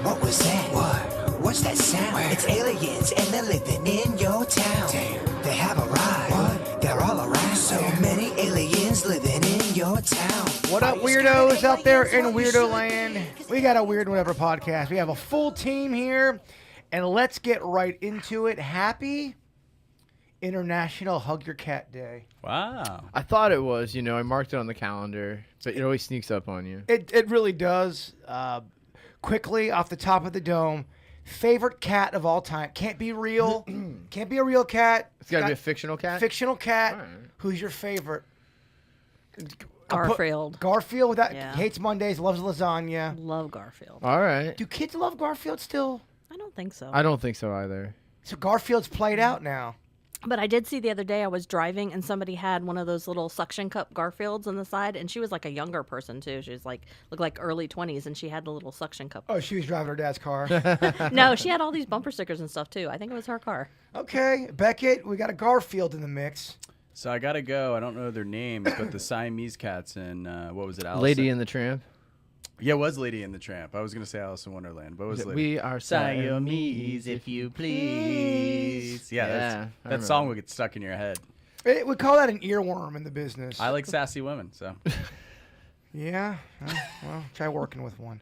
What was that? What? What's that sound? Where? It's aliens and they're living in your town. Damn. They have arrived. What? They're all around. So many aliens living in your town. What up, weirdos out there in Weirdo Land? We got a Weird Whatever podcast. We have a full team here, and let's get right into it. Happy International Hug Your Cat Day. Wow. I thought it was, I marked it on the calendar, but it always sneaks up on you. It really does. Quickly, off the top of the dome, favorite cat of all time. Can't be real. Can't be a real cat. It's got to be a fictional cat? Fictional cat. All right. Who's your favorite? Garfield. Garfield without Yeah. hates Mondays, loves lasagna. Love Garfield. All right. Do kids love Garfield still? I don't think so. I don't think so either. So Garfield's played out now. But I did see the other day I was driving and somebody had one of those little suction cup Garfields on the side, and she was like a younger person too. She was like looked like early 20s, and she had the little suction cup. Oh, she was driving her dad's car. No, she had all these bumper stickers and stuff too. I think it was her car. Okay, Becket, we got a Garfield in the mix. So I gotta go. I don't know their names, but the Siamese cats in what was it? Alice? Lady and the Tramp. Yeah, it was Lady and the Tramp. I was gonna say Alice in Wonderland, but it was Lady. We are Siamese, if you please. Yeah, that song would get stuck in your head. We call that an earworm in the business. I like sassy women, so. Yeah? Well, try working with one.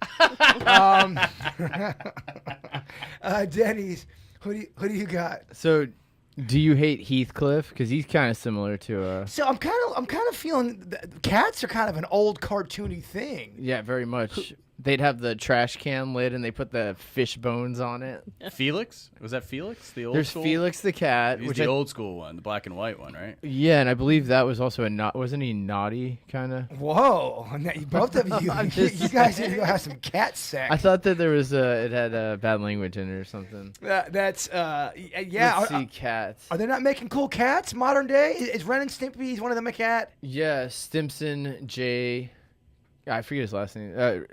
Denny's, who do you got? So, do you hate Heathcliff? Because he's kind of similar to So I'm kind of feeling cats are kind of an old cartoony thing. Yeah, very much. They'd have the trash can lid and they put the fish bones on it. Felix? Was that Felix? The old There's school? Felix the cat. He's which the old school one, the black and white one, right? Yeah, and I believe that was also wasn't he naughty, kind of? Whoa. Both of you, you guys need to go have some cat sex. I thought that there was it had bad language in it or something. That's, yeah. Let's see, cats. Are they not making cool cats modern day? Is Ren and Stimpy, he's one of them a cat? Yeah, Stimson J. I forget his last name.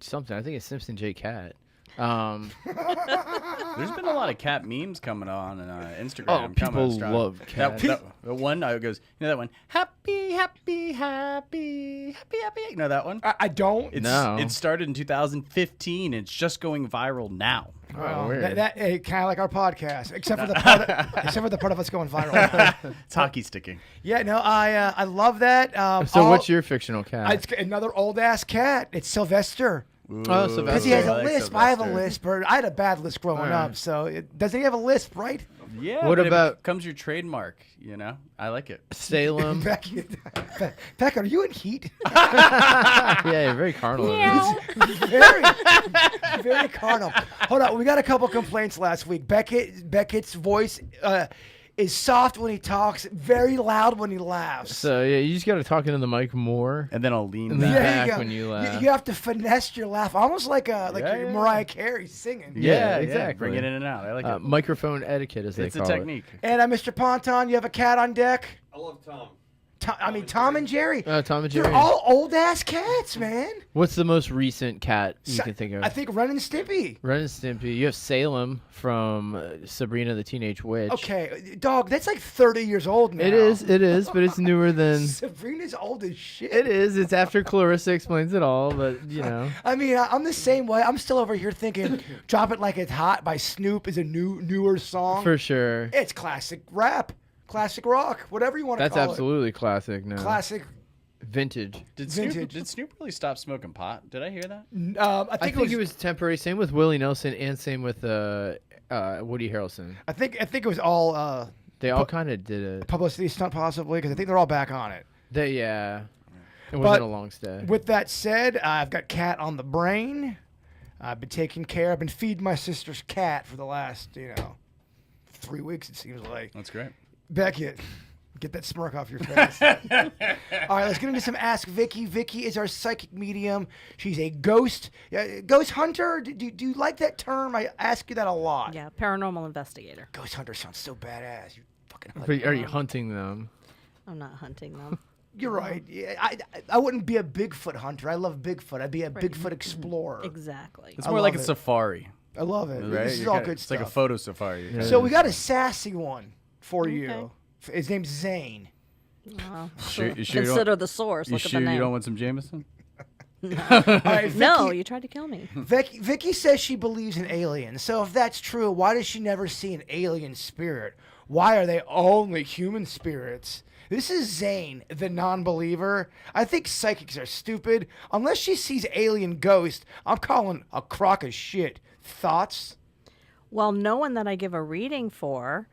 Something. I think it's Simpson J. Cat. There's been a lot of cat memes coming on Instagram. Oh, people strong. love cats. That one goes, that one? Happy, happy, happy, happy, happy. You know that one? I don't. No. It started in 2015. It's just going viral now. Oh, weird. That kind of like our podcast, except for the part of us going viral. It's hockey sticking. Yeah, no, I love that. So what's your fictional cat? It's another old ass cat. It's Sylvester. Ooh, Oh, Sylvester. Because he has a I like lisp. I have a Sylvester. lisp. Or I had a bad lisp growing Alright. up. So doesn't he have a lisp, right? Yeah. What but about- it becomes your trademark? I like it. Salem. Beck, are you in heat? Yeah, you're very carnal. very, very carnal. Hold on, we got a couple complaints last week. Beckett's voice is soft when he talks, very loud when he laughs. So yeah, you just got to talk into the mic more. And then I'll lean And back. then- There back you go. when you laugh. You have to finesse your laugh, almost like Yeah, Mariah Carey singing. Yeah, exactly. Bring it in and out. I like it. Microphone etiquette, as they It's a call technique. And Mr. Ponton, you have a cat on deck. I love Tom. Tom and Jerry. it. Tom and They're Jerry. all old ass cats, man. What's the most recent cat you can think of? I think Ren and Stimpy. Ren and Stimpy. You have Salem from Sabrina the Teenage Witch. Okay, dog, that's like 30 years old now. It is, but it's newer than. Sabrina's old as shit. It is. It's after Clarissa explains it all, but I mean, I'm the same way. I'm still over here thinking "Drop It Like It's Hot" by Snoop is a newer song. for sure. It's classic rap, classic rock, whatever you want to That's call absolutely classic now. it. Classic. Vintage. Did Vintage. Snoop really stop smoking pot? Did I hear that? I I think it was temporary. Same with Willie Nelson and same with Woody Harrelson. I think it was all They all kind of did it. publicity stunt, possibly, because I think they're all back on it. It But wasn't a long stay. With that said, I've got cat on the brain. I've been taking care. I've been feeding my sister's cat for the last 3 weeks. It seems like. That's great. Beckett, get that smirk off your face. All right, let's get into some Ask Vicky. Vicky is our psychic medium. She's a ghost hunter. Do you like that term? I ask you that a lot. Yeah, paranormal investigator. Ghost hunter sounds so badass. You fucking. But are you hunting them? I'm not hunting them. You're right. Yeah, I wouldn't be a Bigfoot hunter. I love Bigfoot. I'd be a Bigfoot explorer. Exactly. It's I more like a love it. safari, I love it. right? This is You're all kinda- good it's stuff. like a photo safari. Yeah. So we got a sassy one for Okay. you. His name's Zane. Well, You sure you don't- consider the source. You Look at sure the name. you don't want some Jameson? All right, Vicky, No, you tried to kill me. Vicky says she believes in aliens. So if that's true, why does she never see an alien spirit? Why are they only human spirits? This is Zane, the non-believer. I think psychics are stupid. Unless she sees alien ghosts, I'm calling a crock of shit. Thoughts? Well, no one that I give a reading for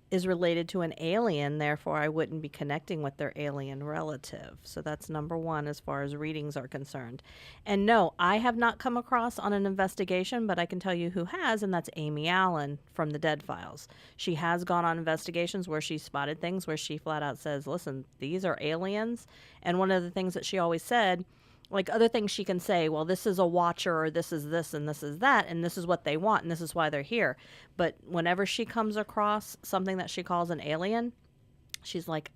is related to an alien, therefore I wouldn't be connecting with their alien relative. So that's number one as far as readings are concerned. And no, I have not come across on an investigation, but I can tell you who has, and that's Amy Allen from the Dead Files. She has gone on investigations where she spotted things where she flat out says, listen, these are aliens. And one of the things that she always said, like other things she can say, well, this is a watcher, or this is this and this is that, and this is what they want, and this is why they're here. But whenever she comes across something that she calls an alien, she's like,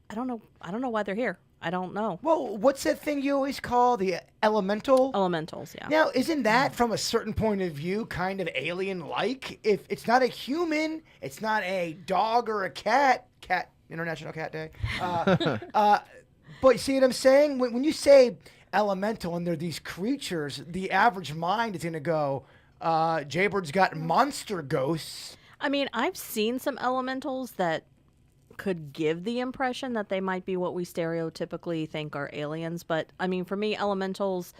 I don't know why they're here. I don't know. Well, what's that thing you always call the elemental? Elementals, yeah. Now, isn't that, from a certain point of view, kind of alien-like? If it's not a human, it's not a dog or a cat. International Cat Day. But you see what I'm saying? When you say elemental and they're these creatures, the average mind is going to go, Jaybird's got monster ghosts. I mean, I've seen some elementals that could give the impression that they might be what we stereotypically think are aliens. But, I mean, for me, elementals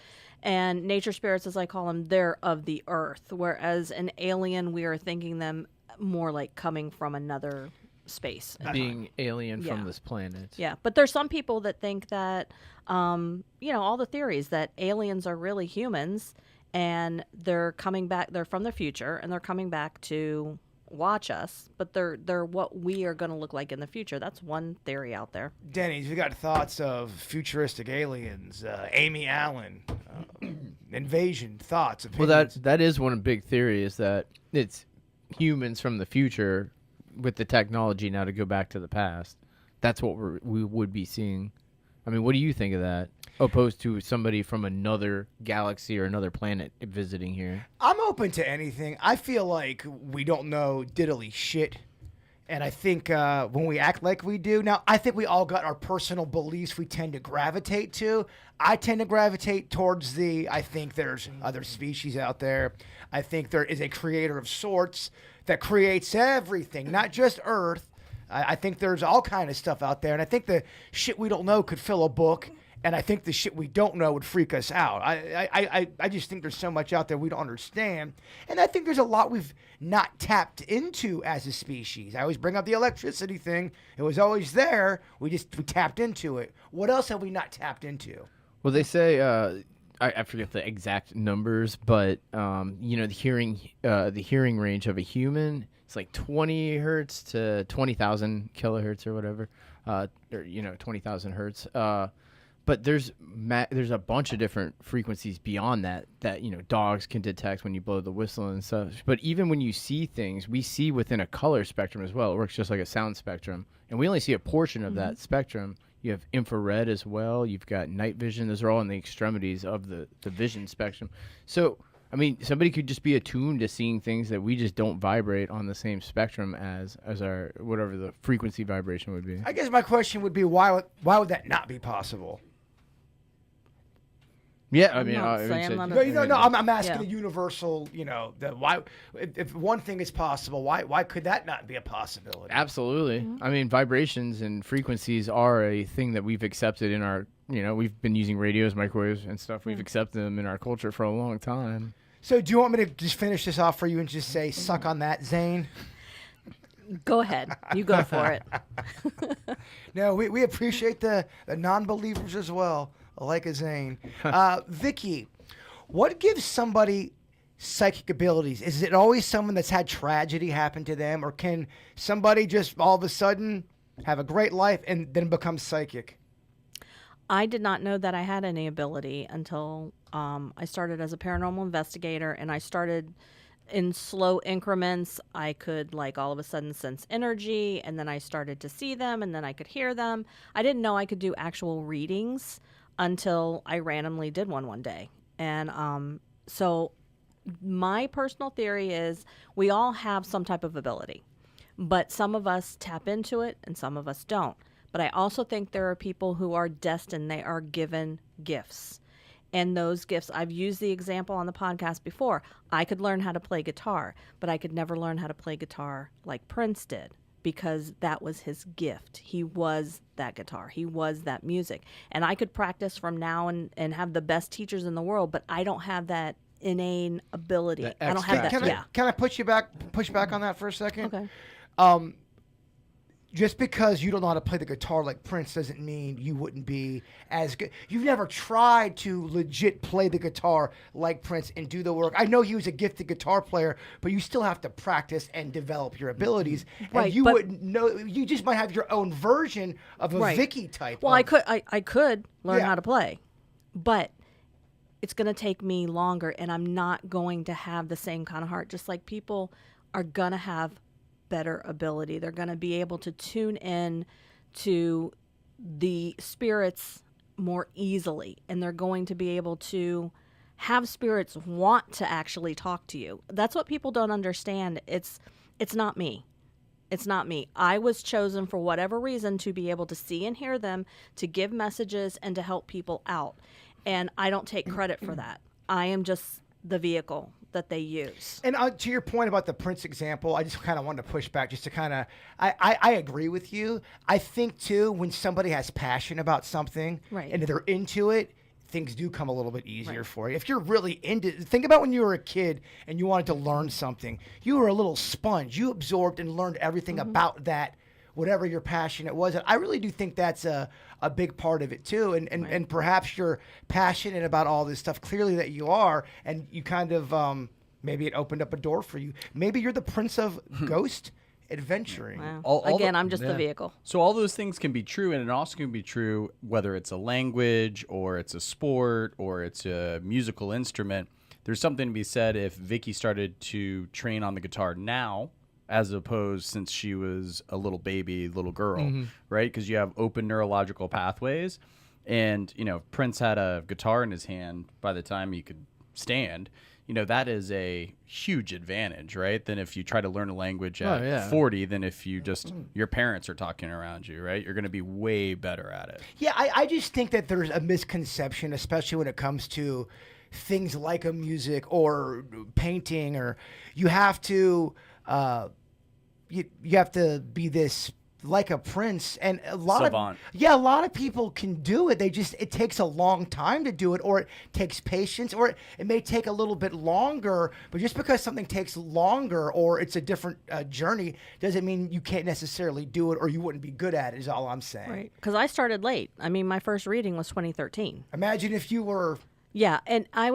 and nature spirits, as I call them, they're of the earth. Whereas an alien, we are thinking them more like coming from another space. Being alien Yeah. from this planet. Yeah, but there's some people that think that, all the theories that aliens are really humans and they're coming back, they're from the future and they're coming back to watch us, but they're what we are going to look like in the future. That's one theory out there. Denny, you got thoughts of futuristic aliens, Amy Allen, invasion, thoughts, Well, opinions? that is one big theory, is that it's humans from the future with the technology now to go back to the past. That's what we would be seeing. I mean, what do you think of that, opposed to somebody from another galaxy or another planet visiting here? I'm open to anything. I feel like we don't know diddly shit. And I think when we act like we do, now I think we all got our personal beliefs we tend to gravitate to. I tend to gravitate towards I think there's other species out there. I think there is a creator of sorts that creates everything, not just Earth. I think there's all kind of stuff out there. And I think the shit we don't know could fill a book. And I think the shit we don't know would freak us out. I just think there's so much out there we don't understand. And I think there's a lot we've not tapped into as a species. I always bring up the electricity thing. It was always there. We tapped into it. What else have we not tapped into? Well, they say I forget the exact numbers, but the hearing range of a human, it's like 20 hertz to 20,000 kilohertz or whatever, 20,000 hertz. But there's a bunch of different frequencies beyond that dogs can detect when you blow the whistle and stuff. But even when you see things, we see within a color spectrum as well. It works just like a sound spectrum, and we only see a portion of that spectrum. You have infrared as well. You've got night vision. Those are all in the extremities of the vision spectrum. So, I mean, somebody could just be attuned to seeing things that we just don't vibrate on the same spectrum as our whatever the frequency vibration would be. I guess my question would be, why would that not be possible? Yeah, I I'm mean, not I would saying say- that No, I'm asking Yeah. a universal, why, if one thing is possible, why could that not be a possibility? Absolutely. I mean, vibrations and frequencies are a thing that we've accepted in our, we've been using radios, microwaves, and stuff. We've accepted them in our culture for a long time. So do you want me to just finish this off for you and just say, suck on that, Zane? Go ahead. You go for it. No, we appreciate the non-believers as well, like a Zane. Vicky, what gives somebody psychic abilities? Is it always someone that's had tragedy happen to them, or can somebody just all of a sudden have a great life and then become psychic? I did not know that I had any ability until I started as a paranormal investigator, and I started in slow increments. I could all of a sudden sense energy, and then I started to see them, and then I could hear them. I didn't know I could do actual readings until I randomly did one day. And so my personal theory is we all have some type of ability, but some of us tap into it and some of us don't. But I also think there are people who are destined, they are given gifts. And those gifts, I've used the example on the podcast before. I could learn how to play guitar, but I could never learn how to play guitar like Prince did, because that was his gift. He was that guitar. He was that music. And I could practice from now and have the best teachers in the world, but I don't have that innate ability. That I don't have that. Can I push back on that for a second? Okay. Just because you don't know how to play the guitar like Prince doesn't mean you wouldn't be as good. You've never tried to legit play the guitar like Prince and do the work. I know he was a gifted guitar player, but you still have to practice and develop your abilities. Right, and you but- wouldn't know. You just might have your own version of a Right. Vicky type. Well, I could learn Yeah. how to play, but it's going to take me longer, and I'm not going to have the same kind of heart. Just like people are going to have better ability, they're going to be able to tune in to the spirits more easily, and they're going to be able to have spirits want to actually talk to you. That's what people don't understand. It's not me. It's not me. I was chosen for whatever reason to be able to see and hear them, to give messages, and to help people out. And I don't take credit for that. I am just the vehicle that they use. And to your point about the Prince example, I just kind of wanted to push back just to kind of, I agree with you. I think too, when somebody has passion about something Right. and they're into it, things do come a little bit easier for you. If you're really into it, think about when you were a kid and you wanted to learn something. You were a little sponge. You absorbed and learned everything about that, whatever your passion it was. And I really do think that's a big part of it too. And perhaps you're passionate about all this stuff, clearly that you are, and you kind of, maybe it opened up a door for you. Maybe you're the Prince of Ghost adventuring. Wow. Again, I'm just the vehicle. So all those things can be true, and it also can be true whether it's a language or it's a sport or it's a musical instrument. There's something to be said if Vicky started to train on the guitar now, as opposed since she was a little baby, little girl, right? Because you have open neurological pathways. And, you know, if Prince had a guitar in his hand by the time he could stand, you know, that is a huge advantage, right? Than if you try to learn a language at 40, than if you just, your parents are talking around you, right? You're going to be way better at it. Yeah, I just think that there's a misconception, especially when it comes to things like a music or painting, or you have to you have to be this like a Prince, and a lot Savant. a lot of people can do it. It takes a long time to do it, or it takes patience, or it may take a little bit longer. But just because something takes longer or it's a different journey doesn't mean you can't necessarily do it or you wouldn't be good at it, is all I'm saying. Right. Because I started late. I mean, my first reading was 2013. Imagine if you were... Yeah, and I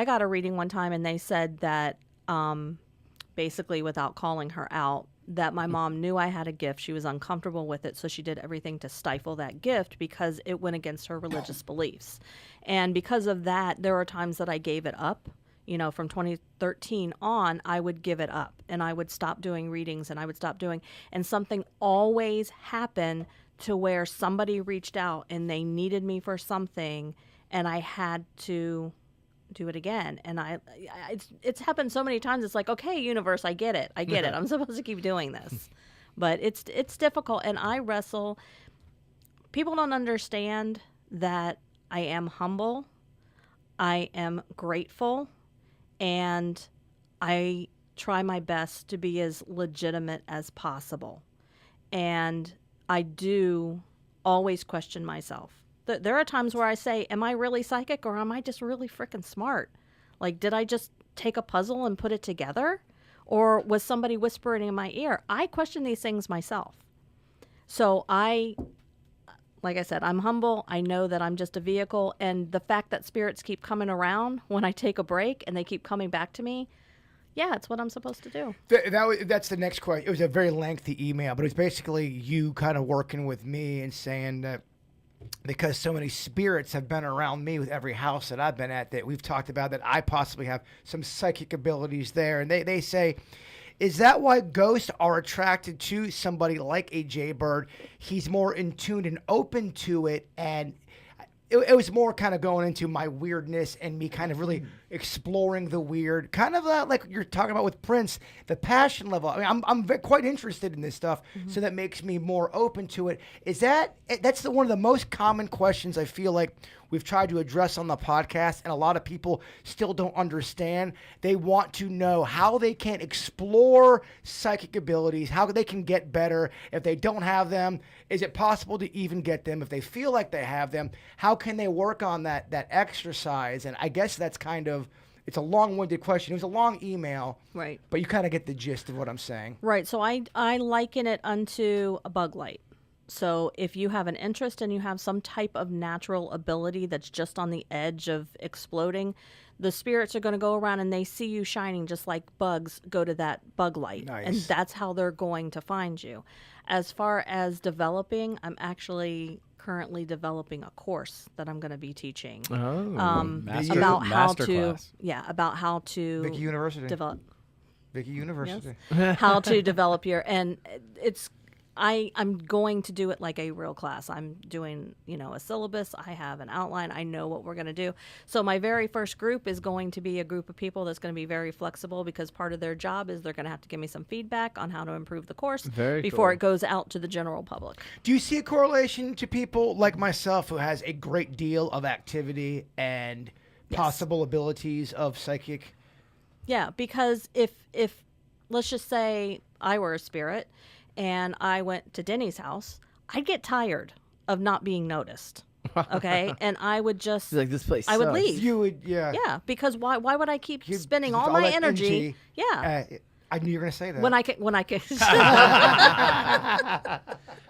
got a reading one time, and they said that, basically without calling her out, that my mom knew I had a gift. She was uncomfortable with it, so she did everything to stifle that gift because it went against her religious beliefs. And because of that, there were times that I gave it up. You know, from 2013 on, I would give it up, and I would stop doing readings, and I would stop doing, and something always happened to where somebody reached out and they needed me for something, and I had to do it again. And it's happened so many times. It's like, okay, universe, I get it. I'm supposed to keep doing this. But it's difficult, and I wrestle. People don't understand that I am humble. I am grateful, and I try my best to be as legitimate as possible. And I do always question myself. There are times where I say, am I really psychic, or am I just really freaking smart? Like, did I just take a puzzle and put it together? Or was somebody whispering in my ear? I question these things myself. So like I said, I'm humble. I know that I'm just a vehicle. And the fact that spirits keep coming around when I take a break and they keep coming back to me, yeah, it's what I'm supposed to do. That's the next question. It was a very lengthy email, but it's basically you kind of working with me and saying that because so many spirits have been around me with every house that I've been at, that we've talked about that I possibly have some psychic abilities there. And they say, is that why ghosts are attracted to somebody like a Jaybird? He's more in tune and open to it, and it was more kind of going into my weirdness and me kind of really exploring the weird, kind of like you're talking about with Prince, the passion level. I mean, I'm quite interested in this stuff, so that makes me more open to it. That's one of the most common questions I feel like we've tried to address on the podcast, and a lot of people still don't understand. They want to know how they can explore psychic abilities, how they can get better. If they don't have them, is it possible to even get them? If they feel like they have them, how can they work on that exercise? And I guess that's kind of, it's a long-winded question. It was a long email, Right. but you kind of get the gist of what I'm saying. Right. So I liken it unto a bug light. So if you have an interest and you have some type of natural ability that's just on the edge of exploding, the spirits are going to go around and they see you shining just like bugs go to that bug light. Nice. And that's how they're going to find you. As far as developing, I'm actually currently developing a course that I'm going to be teaching. About how to about how to Vicky University. develop Vicky University. how to develop your, and it's, I'm going to do it like a real class. I'm doing, a syllabus. I have an outline. I know what we're going to do. So my very first group is going to be a group of people that's going to be very flexible, because part of their job is they're going to have to give me some feedback on how to improve the course before it goes out to the general public. Do you see a correlation to people like myself who has a great deal of activity and possible abilities of psychic? Yeah, because if let's just say I were a spirit and I went to Denny's house, I'd get tired of not being noticed. Okay, and I would just Like, this place I would sucks. leave. You would, Yeah, because why would I keep spending all all my that energy? Yeah, I knew you were going to say that. when I can.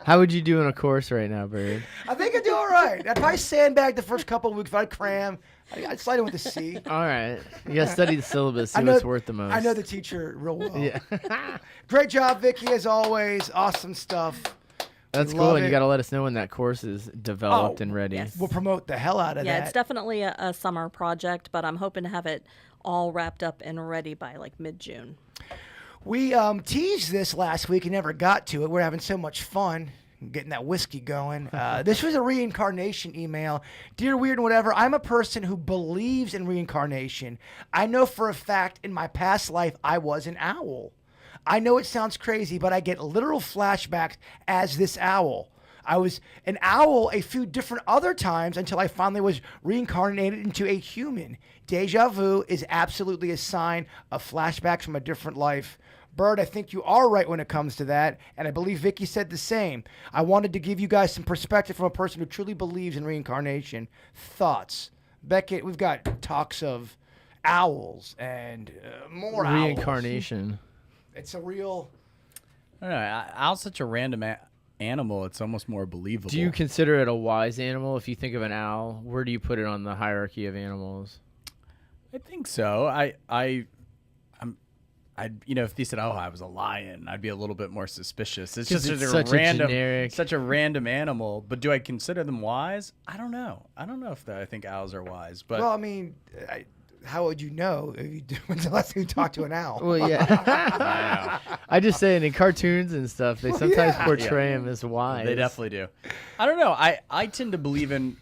How would you do in a course right now, Bird? I think I do all right. I'd probably sandbag the first couple of weeks. If I'd cram, I'd slide in with a C. All right. You got to study the syllabus, see I know- what's worth the most. I know the teacher real well. Yeah. Great job, Vicky, as always. Awesome stuff. That's We cool, love and you it. got to let us know when that course is developed and ready. yes. We'll promote the hell out of Yeah, that. it's definitely a summer project, but I'm hoping to have it all wrapped up and ready by like mid-June. We teased this last week and never got to it. We're having so much fun getting that whiskey going. This was a reincarnation email. Dear Weird and Whatever, I'm a person who believes in reincarnation. I know for a fact in my past life I was an owl. I know it sounds crazy, but I get literal flashbacks as this owl. I was an owl a few different other times until I finally was reincarnated into a human. Deja vu is absolutely a sign of flashbacks from a different life. Bird, I think you are right when it comes to that, and I believe Vicky said the same. I wanted to give you guys some perspective from a person who truly believes in reincarnation. Thoughts? Becket, we've got talks of owls and more owls. Reincarnation. It's a real... I don't know. Owl's such a random animal. It's almost more believable. Do you consider it a wise animal? If you think of an owl, where do you put it on the hierarchy of animals? I think so. If they said, "Oh, I was a lion," I'd be a little bit more suspicious. It's 'Cause just it's such such a random, generic- such a random animal. But do I consider them wise? I don't know. I don't know if I think owls are wise. But Well, I mean, how would you know if you when's the last time you talked to an owl? Well, yeah. I just saying in cartoons and stuff, they sometimes yeah. portray him as wise. they definitely do. I don't know. I tend to believe in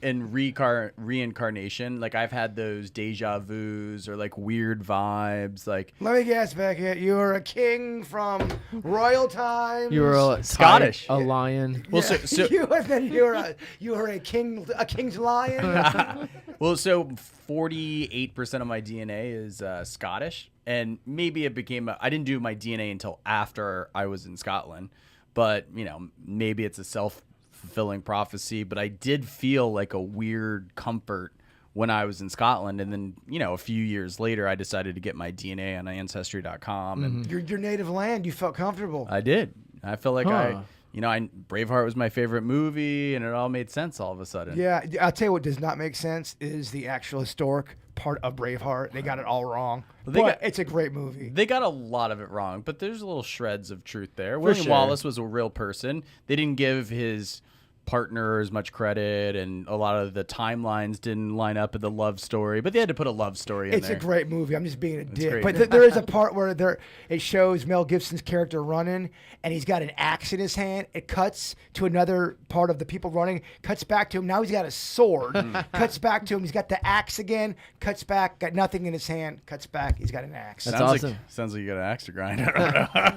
reincarnation. Like, I've had those deja vus or like weird vibes. Like, Let me guess, Becket. You were a king from royal times. You were a Scottish. a lion. well, so you were a king's lion. Well, so 48% of my DNA is Scottish, and maybe it became. I didn't do my DNA until after I was in Scotland, but maybe it's a self-fulfilling prophecy. But I did feel like a weird comfort when I was in Scotland, and then a few years later, I decided to get my DNA on Ancestry.com, and Your native land. You felt comfortable. I did. I felt like Huh. Braveheart was my favorite movie, and it all made sense all of a sudden. Yeah, I'll tell you what does not make sense is the actual historic part of Braveheart. They got it all wrong. But it's a great movie. They got a lot of it wrong, but there's little shreds of truth there. William sure. Wallace was a real person. They didn't give his partner as much credit, and a lot of the timelines didn't line up with the love story, but they had to put a love story in It's there. a great movie. I'm just being a dick. great. But there is a part where it shows Mel Gibson's character running, and he's got an axe in his hand. It cuts to another part of the people running, cuts back to him. Now he's got a sword. Cuts back to him. He's got the axe again. Cuts back, got nothing in his hand. Cuts back. He's got an axe. That's sounds awesome. Sounds like you got an axe to grind. I don't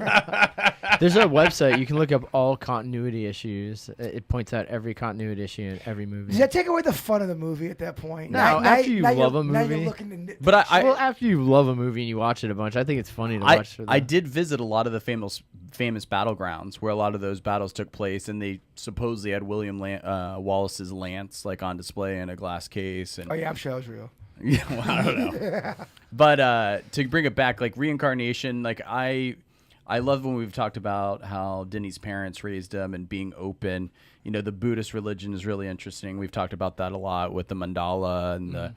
know. There's a website you can look up all continuity issues. It points out every continuity issue in every movie. Does that take away the fun of the movie at that point? No, after you love a now you're movie. looking to nitpick But shit. Well, after you love a movie and you watch it a bunch, I think it's funny to watch. I did visit a lot of the famous battlegrounds where a lot of those battles took place, and they supposedly had William Wallace's lance like on display in a glass case. And Oh yeah, I'm sure it was real. yeah, well, I don't know. But to bring it back, like reincarnation, like I love when we've talked about how Denny's parents raised him and being open. You know, the Buddhist religion is really interesting. We've talked about that a lot with the mandala and the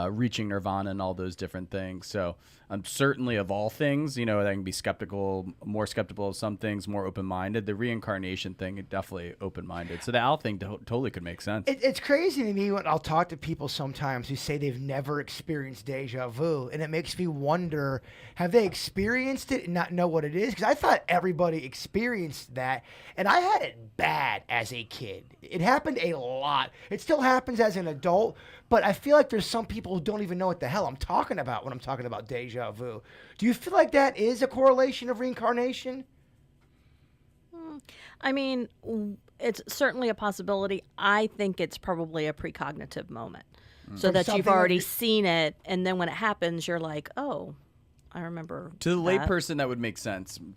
reaching nirvana and all those different things. So I'm certainly of all things, you know, I can be more skeptical of some things, more open-minded. The reincarnation thing, definitely open-minded. So the owl thing totally could make sense. It's crazy to me when I'll talk to people sometimes who say they've never experienced deja vu, and it makes me wonder, have they experienced it and not know what it is? Because I thought everybody experienced that, and I had it bad as a kid. It happened a lot. It still happens as an adult, but I feel like there's some people who don't even know what the hell I'm talking about when I'm talking about deja vu. Do you feel like that is a correlation of reincarnation? I mean, it's certainly a possibility. I think it's probably a precognitive moment. So From that something you've that already you- seen it, and then when it happens, you're like, oh, I remember. To the that. layperson, that would make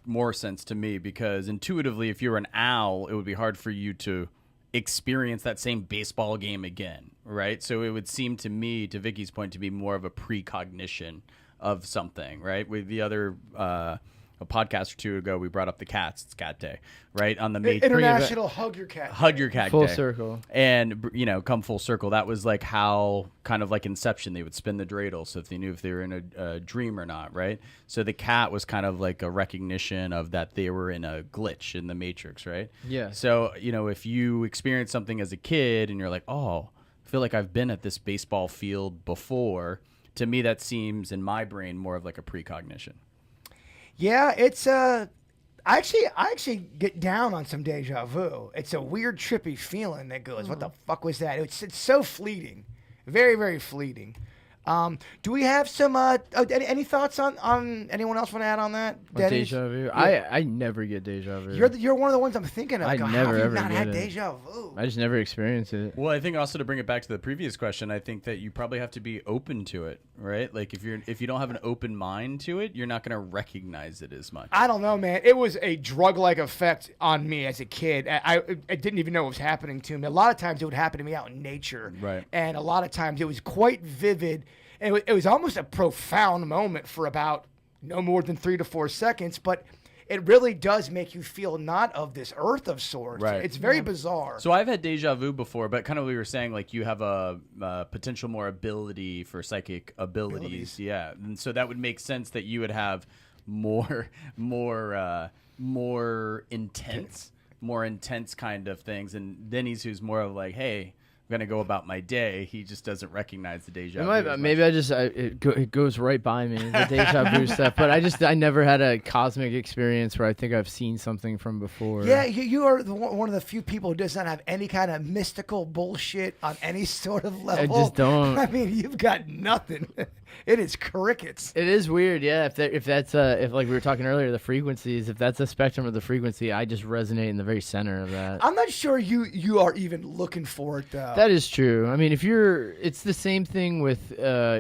more sense to me, because intuitively, if you're an owl, it would be hard for you to experience that same baseball game again, right? So it would seem to me, to Vicky's point, to be more of a precognition of something, right? With the other a podcast or two ago, we brought up the cats. It's Cat Day, right? On the International Hug Your Cat. Hug Your Cat Full Day. circle. And, you know, come full circle. That was like how, kind of like Inception, they would spin the dreidel. So if they knew if they were in a dream or not, right? So the cat was kind of like a recognition of that they were in a glitch in the Matrix, right? Yeah. So, you know, if you experience something as a kid and you're like, oh, I feel like I've been at this baseball field before, to me that seems, in my brain, more of like a precognition. Yeah, it's I actually get down on some deja vu. It's a weird, trippy feeling that goes, "What the fuck was that?" It's so fleeting, very, very fleeting. Do we have some any thoughts on anyone else want to add on that? What, Denny? deja vu? I never get deja vu. You're one of the ones I'm thinking of. I Go, how never have you ever not get had it. deja vu. I just never experience it. Well, I think also, to bring it back to the previous question, I think that you probably have to be open to it, right? Like if you don't have an open mind to it, you're not going to recognize it as much. I don't know, man. It was a drug-like effect on me as a kid. I didn't even know what was happening to me. A lot of times it would happen to me out in nature. Right. And a lot of times it was quite vivid. And it was almost a profound moment for about no more than 3 to 4 seconds. But it really does make you feel not of this earth of sorts. Right. It's very bizarre. So I've had deja vu before, but kind of what we were saying, like you have a potential more ability for psychic abilities. Yeah. And so that would make sense that you would have more intense kind of things. And Denny's, who's more of like, hey, I'm going to go about my day. He just doesn't recognize the deja vu. Maybe it goes right by me, the deja vu stuff. But I never had a cosmic experience where I think I've seen something from before. Yeah, you are one of the few people who does not have any kind of mystical bullshit on any sort of level. just don't. I mean, you've got nothing. It is crickets. It is weird, yeah. If that's like we were talking earlier, the frequencies. If that's a spectrum of the frequency, I just resonate in the very center of that. I'm not sure you are even looking for it though. That is true. I mean, it's the same thing with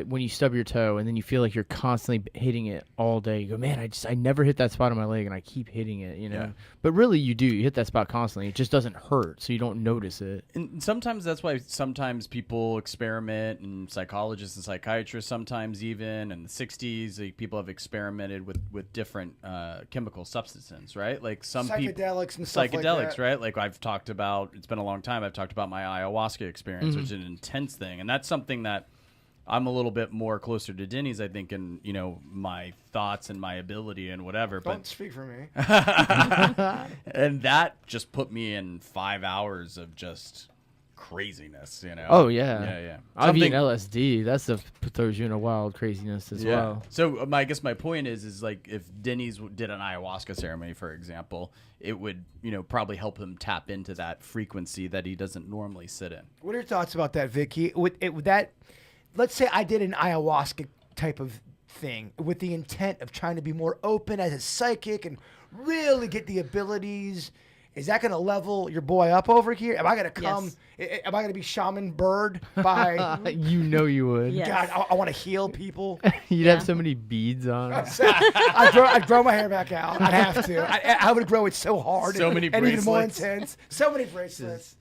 when you stub your toe and then you feel like you're constantly hitting it all day. You go, man, I never hit that spot on my leg and I keep hitting it, you know. Yeah. But really, you do. You hit that spot constantly. It just doesn't hurt, so you don't notice it. And sometimes that's why sometimes people experiment, and psychologists and psychiatrists sometimes even in the 60s, like, people have experimented with different chemical substances, right? Like some Psychedelics and stuff like psychedelics, that. right? Like I've talked about, it's been a long time, I've talked about my ayahuasca experience, which is an intense thing. And that's something that I'm a little bit more closer to Denny's, I think, in, you know, my thoughts and my ability and whatever. Don't speak for me. And that just put me in 5 hours of just craziness, you know? Oh yeah, Yeah. I've eaten LSD. That stuff throws you in a wild craziness as Yeah. well. So I guess my point is like if Denny's did an ayahuasca ceremony, for example, it would, you know, probably help him tap into that frequency that he doesn't normally sit in. What are your thoughts about that, Vicky? Would that, let's say I did an ayahuasca type of thing with the intent of trying to be more open as a psychic and really get the abilities is that going to level your boy up over here? Am I going to come? Yes. Am I going to be shaman bird by? You know you would. Yes. God, I want to heal people. You'd Yeah. have so many beads on. I'd grow my hair back out. I'd have to. I would grow it so hard. So many and even more bracelets. intense. So many bracelets.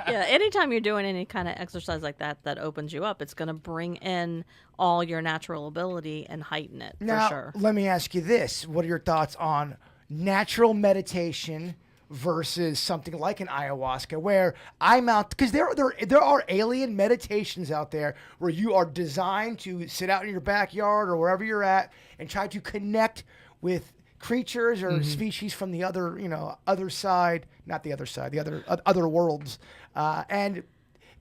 Yeah, anytime you're doing any kind of exercise like that that opens you up, it's going to bring in all your natural ability and heighten it Now, for sure. let me ask you this. What are your thoughts on natural meditation versus something like an ayahuasca where I'm out, because there are alien meditations out there where you are designed to sit out in your backyard or wherever you're at and try to connect with creatures or species from the other, other side, not the other side, the other worlds. And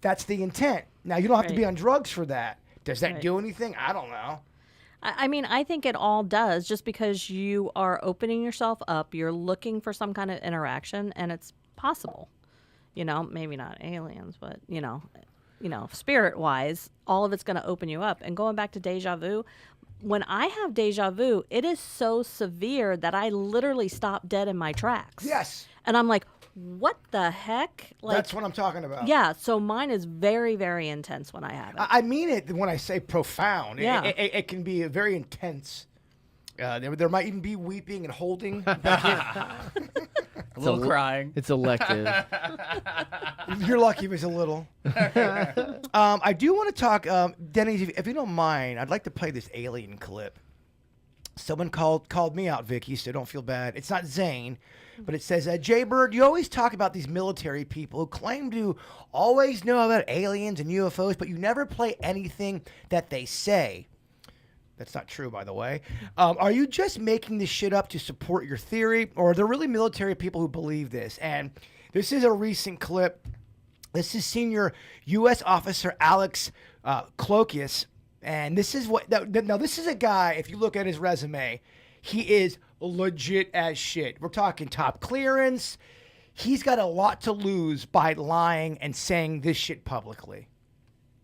that's the intent. Now, you don't have to be Right. on drugs for that. Does that Right. do anything? I don't know. I mean, I think it all does just because you are opening yourself up, you're looking for some kind of interaction, and it's possible. Maybe not aliens, but, spirit-wise, all of it's going to open you up. And going back to deja vu, when I have deja vu, it is so severe that I literally stop dead in my tracks. Yes. And I'm like, what the heck? That's what I'm talking about. Yeah, so mine is very, very intense when I have it. I mean it when I say profound. Yeah. It can be very intense. There might even be weeping and holding. A little crying. It's elective. You're lucky it was a little. I do want to talk, Denny, if you don't mind, I'd like to play this alien clip. Someone called me out, Vicky, so don't feel bad. It's not Zane, but it says, Jaybird, you always talk about these military people who claim to always know about aliens and UFOs, but you never play anything that they say. That's not true, by the way. Are you just making this shit up to support your theory, or are there really military people who believe this? And this is a recent clip. This is senior U.S. officer Alex Clokius. And this is what now this is a guy, if you look at his resume, he is legit as shit. We're talking top clearance. He's got a lot to lose by lying and saying this shit publicly.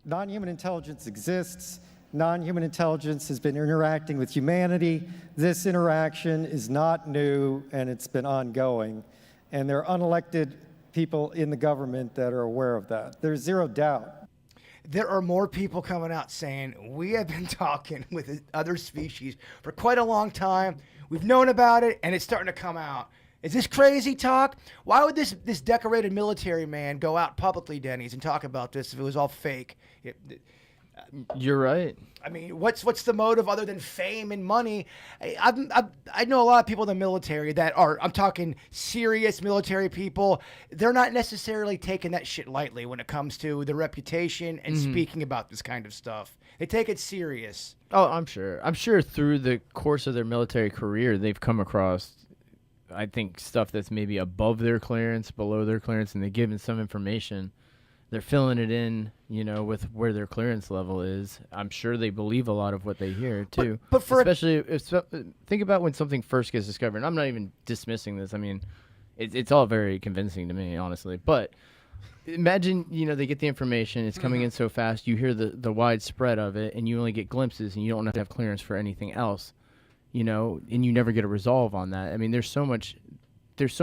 Non-human intelligence exists. Non-human intelligence has been interacting with humanity. This interaction is not new, and it's been ongoing. And there are unelected people in the government that are aware of that. There's zero doubt. There are more people coming out saying, we have been talking with other species for quite a long time. We've known about it, and it's starting to come out. Is this crazy talk? Why would this decorated military man go out publicly, Denny's, and talk about this if it was all fake? You're right. I mean, what's the motive other than fame and money? I know a lot of people in the military that are, I'm talking serious military people. They're not necessarily taking that shit lightly when it comes to their reputation and speaking about this kind of stuff. They take it serious. Oh, I'm sure. I'm sure through the course of their military career, they've come across, I think, stuff that's maybe above their clearance, below their clearance, and they're given some information. They're filling it in, with where their clearance level is. I'm sure they believe a lot of what they hear too. But for especially think about when something first gets discovered. And I'm not even dismissing this. I mean, it's all very convincing to me, honestly. But imagine, they get the information. It's coming in so fast. You hear the widespread of it, and you only get glimpses, and you don't have to have clearance for anything else. And you never get a resolve on that. I mean, there's so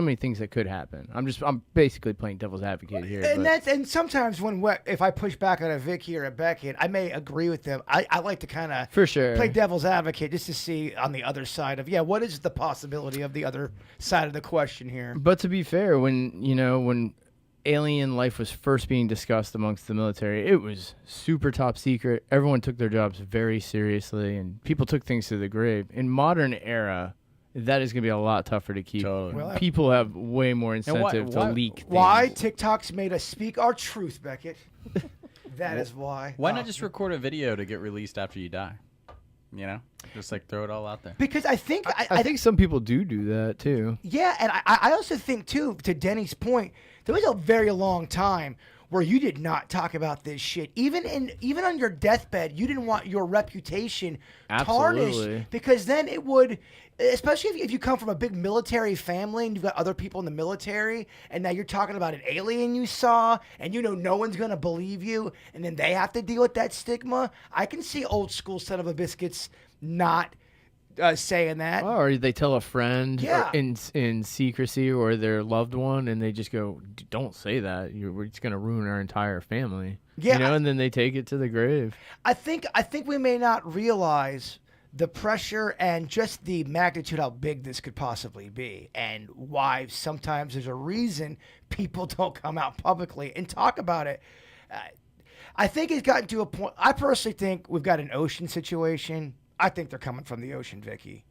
many things that could happen. I'm basically playing devil's advocate here. And sometimes if I push back on a Vicky or a Becket, I may agree with them. I like to kind of For sure. play devil's advocate just to see on the other side of what is the possibility of the other side of the question here. But to be fair, when alien life was first being discussed amongst the military, it was super top secret. Everyone took their jobs very seriously, and people took things to the grave. In modern era, that is going to be a lot tougher to keep. Totally. Well, People have way more incentive to leak things. Why TikTok's made us speak our truth, Becket? That is why. Why not just record a video to get released after you die? Just like throw it all out there. Because I think I think some people do that too. Yeah, and I also think too, to Denny's point, there was a very long time where you did not talk about this shit. Even on your deathbed, you didn't want your reputation tarnished, Absolutely. because then it would, especially if you come from a big military family and you've got other people in the military, and now you're talking about an alien you saw, and no one's gonna believe you, and then they have to deal with that stigma. I can see old school son of a biscuits not saying that. Or they tell a friend Yeah. in secrecy or their loved one, and they just go, "Don't say that. We're just gonna ruin our entire family." Yeah, and then they take it to the grave. I think we may not realize the pressure and just the magnitude how big this could possibly be, and why sometimes there's a reason people don't come out publicly and talk about it. I think it's gotten to a point. I personally think we've got an ocean situation. I think they're coming from the ocean, Vicky.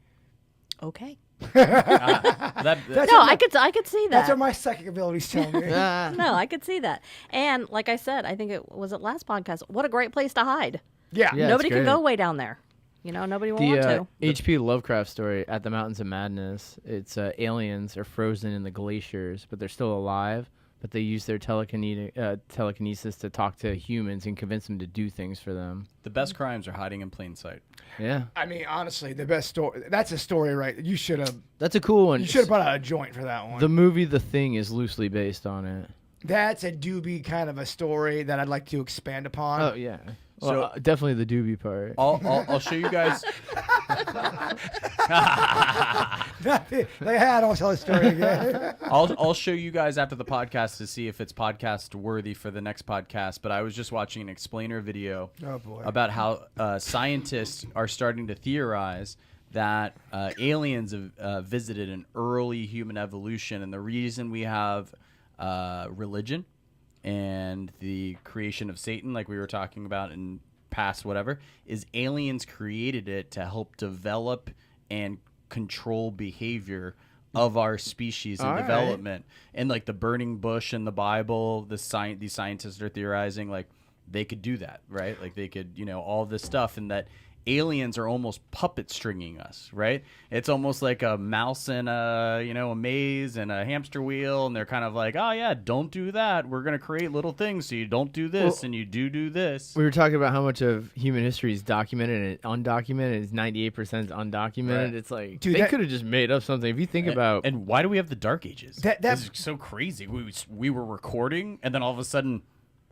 Okay. That's No, what I could see that. That's what my psychic abilities tell me. No, I could see that. And like I said, I think it was last podcast. What a great place to hide. Yeah. Yeah. Nobody it's can great. go way down there. Nobody will want The to. H.P. Lovecraft story, At the Mountains of Madness. It's aliens are frozen in the glaciers, but they're still alive. But they use their telekinesis to talk to humans and convince them to do things for them. The best crimes are hiding in plain sight. Yeah, I mean, honestly, the best story. That's a story, right? You should have. that's a cool one. You should have brought out a joint for that one. The movie The Thing is loosely based on it. That's a doobie kind of a story that I'd like to expand upon. Oh yeah, well, So- definitely the doobie part. I'll show you guys. They had all tell the story again. I'll show you guys after the podcast to see if it's podcast worthy for the next podcast. But I was just watching an explainer video Oh, boy. about how scientists are starting to theorize that aliens have visited an early human evolution, and the reason we have religion and the creation of Satan, like we were talking about in past whatever, is aliens created it to help develop and control behavior of our species and All right. development. And like the burning bush in the Bible, these scientists are theorizing like they could do that, right? Like they could, all this stuff, and that aliens are almost puppet stringing us, right? It's almost like a mouse in a maze and a hamster wheel, and they're kind of like, oh yeah, don't do that. We're gonna create little things so you don't do this and you do this. We were talking about how much of human history is documented and undocumented. It's 98% undocumented. Right. It's like Dude, they that- could have just made up something. If you think about, And why do we have the Dark Ages? That- This is so crazy. We were recording, and then all of a sudden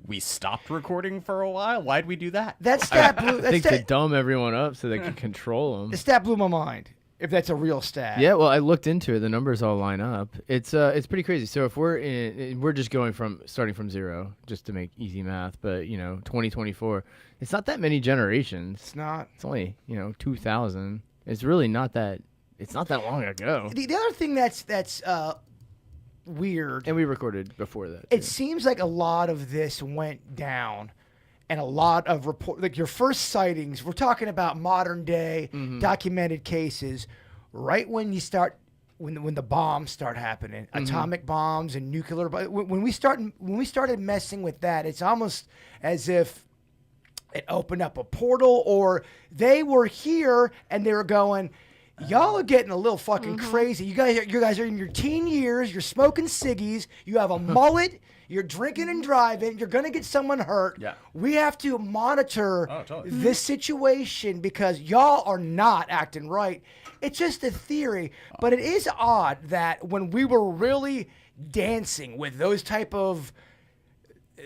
we stopped recording for a while. Why'd we do that? That stat blew. I That think to stat, dumb everyone up so they can control them. the stat blew my mind. If that's a real stat. Yeah, well, I looked into it. The numbers all line up. It's pretty crazy. So if we're just starting from zero, just to make easy math. But 2024, it's not that many generations. It's not. It's only 2,000. It's really not that. It's not that long ago. The other thing that's weird. And we recorded before that. It too. seems like a lot of this went down, and a lot of like your first sightings. We're talking about modern day documented cases. Right when you start, when the bombs start happening, atomic bombs and nuclear. But when we started messing with that, it's almost as if it opened up a portal, or they were here and they were going, y'all are getting a little fucking crazy. You guys are in your teen years. You're smoking ciggies. You have a mullet. You're drinking and driving. You're gonna get someone hurt. Yeah. We have to monitor totally. this situation because y'all are not acting right. It's just a theory, but it is odd that when we were really dancing with those type of,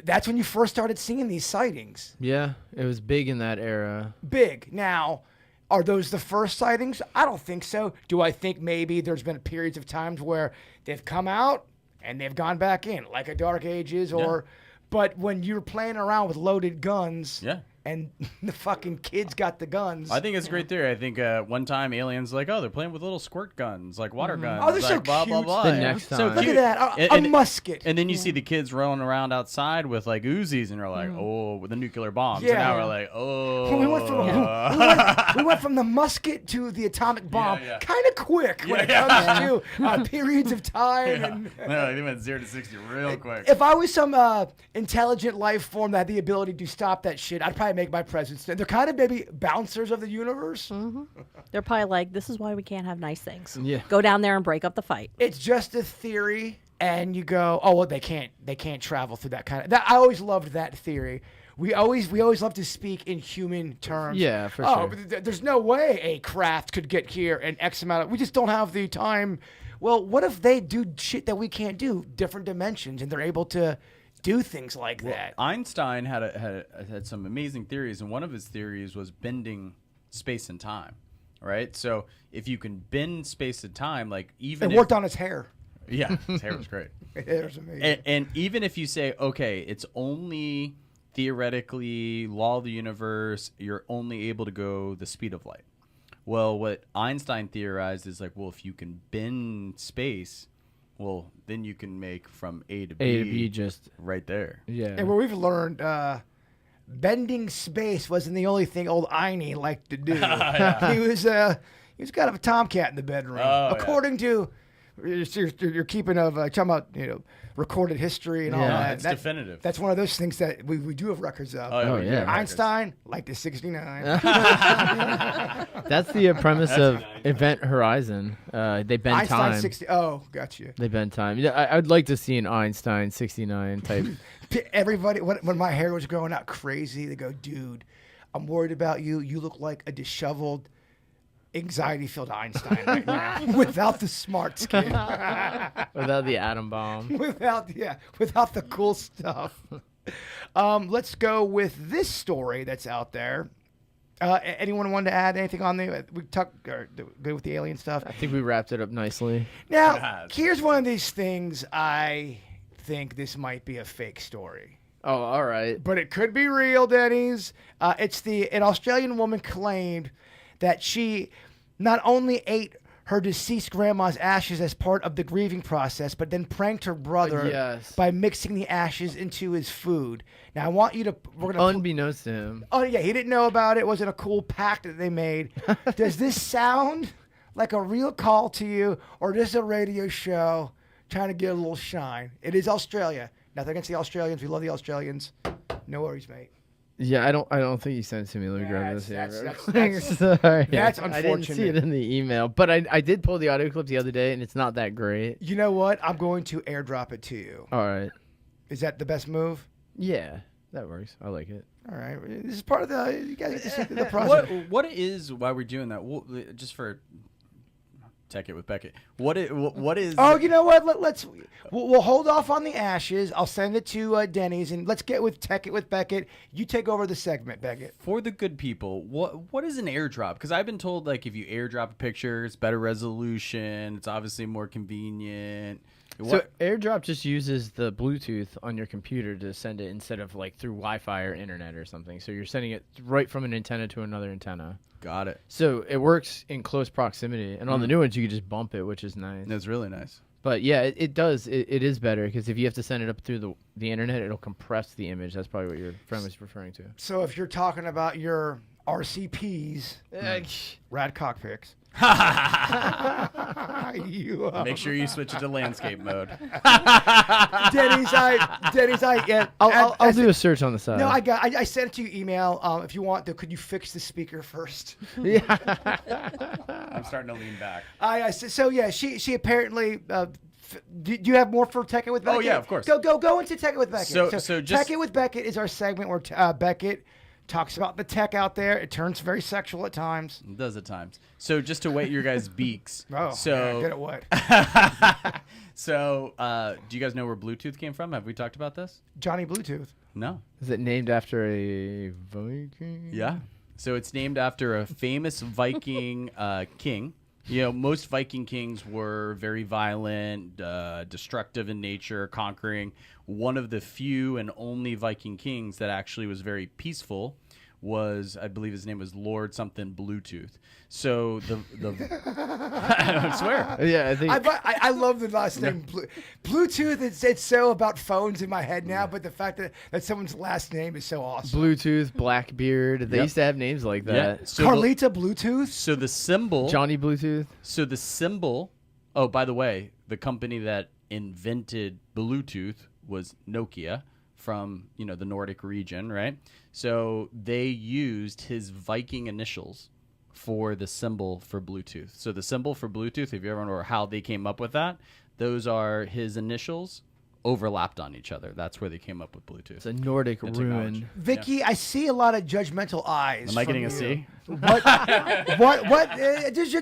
that's when you first started seeing these sightings. Yeah, it was big in that era. Big. Now, are those the first sightings? I don't think so. Do I think maybe there's been periods of times where they've come out and they've gone back in, like a Dark Ages, or, but when you're playing around with loaded guns, Yeah. and the fucking kids got the guns. I think it's a great theory. I think one time aliens like, oh, they're playing with little squirt guns, like water guns. Oh, they're like, so blah, blah, cute. blah. The Yeah. next So time. Look cute. at that, a musket. And then you see the kids rolling around outside with like Uzis, and you're like, oh, with the nuclear bombs. Yeah. And now we're like, oh. we went from the musket to the atomic bomb yeah. kind of quick when it comes to periods of time. And No, they went 0 to 60 real quick. if I was some intelligent life form that had the ability to stop that shit, I'd probably make my presence. They're kind of maybe bouncers of the universe. They're probably like, this is why we can't have nice things. Yeah. Go down there and break up the fight. It's just a theory, and you go, oh well, they can't travel through that kind of. That I always loved that theory. We always love to speak in human terms. Yeah, for Oh, sure. but there's no way a craft could get here in X amount of. We just don't have the time. Well, what if they do shit that we can't do, different dimensions, and they're able to do things like that? Einstein had some amazing theories, and one of his theories was bending space and time, right? So if you can bend space and time, like even It worked on his hair. yeah, his hair was great. It was amazing. And even if you say, okay, it's only theoretically law of the universe, you're only able to go the speed of light. Well, what Einstein theorized is like, well, if you can bend space, well, then you can make from A to B, A to B just right there. yeah. And what we've learned, bending space wasn't the only thing old Einie liked to do. He was kind of a tomcat in the bedroom, according to your keeping of talking about recorded history and all Yeah, that. it's definitive. That's one of those things that we do have records of. Oh, we do yeah. have records. Einstein liked the 69. That's the premise of Event Horizon. They bend Einstein time. 60. Oh, got you. They bend time. Yeah, I'd like to see an Einstein 69 type. Everybody, when my hair was growing out crazy, they go, dude, I'm worried about you. You look like a disheveled, anxiety-filled Einstein right now, without the smart skin, Without the atom bomb. without the cool stuff. Let's go with this story that's out there. Anyone want to add anything on there? We talked good with the alien stuff. I think we wrapped it up nicely. Now, here's one of these things. I think this might be a fake story. Oh, all right. But it could be real, Denny's. An Australian woman claimed that she not only ate her deceased grandma's ashes as part of the grieving process, but then pranked her brother Yes. by mixing the ashes into his food. Now, I want you to... We're gonna Unbeknownst to him. Oh, yeah, he didn't know about it. It wasn't a cool pact that they made. Does this sound like a real call to you, or just a radio show trying to get a little shine? It is Australia. Nothing against the Australians. We love the Australians. No worries, mate. Yeah, I don't think you sent it to me. Let me grab this That's- here. that's- Sorry. that's I didn't see it unfortunate. in the email, but I did pull the audio clip the other day, and it's not that great. You know what? I'm going to airdrop it to you. All right. Is that the best move? Yeah, that works. I like it. All right. This is part of the... You guys get to see the process. What is why we're doing that? Just for Tech It with Becket. What is? Oh, you know what? We'll hold off on the ashes. I'll send it to Denny's, and let's get with Tech It with Becket. You take over the segment, Becket. For the good people, what is an airdrop? Because I've been told like if you airdrop a picture, it's better resolution. It's obviously more convenient. So AirDrop just uses the Bluetooth on your computer to send it instead of like through Wi-Fi or internet or something. So you're sending it right from an antenna to another antenna. Got it. So it works in close proximity. And on the new ones, you can just bump it, which is nice. That's really nice. But yeah, it does. It is better because if you have to send it up through the internet, it'll compress the image. That's probably what your friend was referring to. So if you're talking about your RCPs, rad cockpicks. You, Make sure you switch it to landscape mode. Denny's, yeah. I'll do a search on the side. No, I sent it to you email. If you want, could you fix the speaker first? Yeah. I'm starting to lean back. So yeah, she apparently. Do you have more for Tech It with Becket? Oh, yeah, of course. Go into Tech It with Becket. So just Tech It with Becket is our segment where Becket talks about the tech out there. It turns very sexual at times. It does at times. So just to wet your guys' beaks. Oh, so yeah, get it wet. So do you guys know where Bluetooth came from? Have we talked about this? Johnny Bluetooth. No. Is it named after a Viking? Yeah. So it's named after a famous Viking king. You know, most Viking kings were very violent, destructive in nature, conquering. One of the few and only Viking kings that actually was very peaceful was, I believe his name was Lord something Bluetooth. So the I don't swear. Yeah, I think. I love the last name. Bluetooth, it's so about phones in my head now, but the fact that someone's last name is so awesome. Bluetooth, Blackbeard. They Yep. used to have names like that. Yeah. So Carlita Bluetooth? so the symbol. Johnny Bluetooth. So the symbol. Oh, by the way, the company that invented Bluetooth was Nokia from the Nordic region, right? So they used his Viking initials for the symbol for Bluetooth. So the symbol for Bluetooth, if you ever wonder how they came up with that, those are his initials overlapped on each other. That's where they came up with Bluetooth. It's a Nordic Good to acknowledge. ruin. Vicky, I see a lot of judgmental eyes. Am I from getting a you. C? What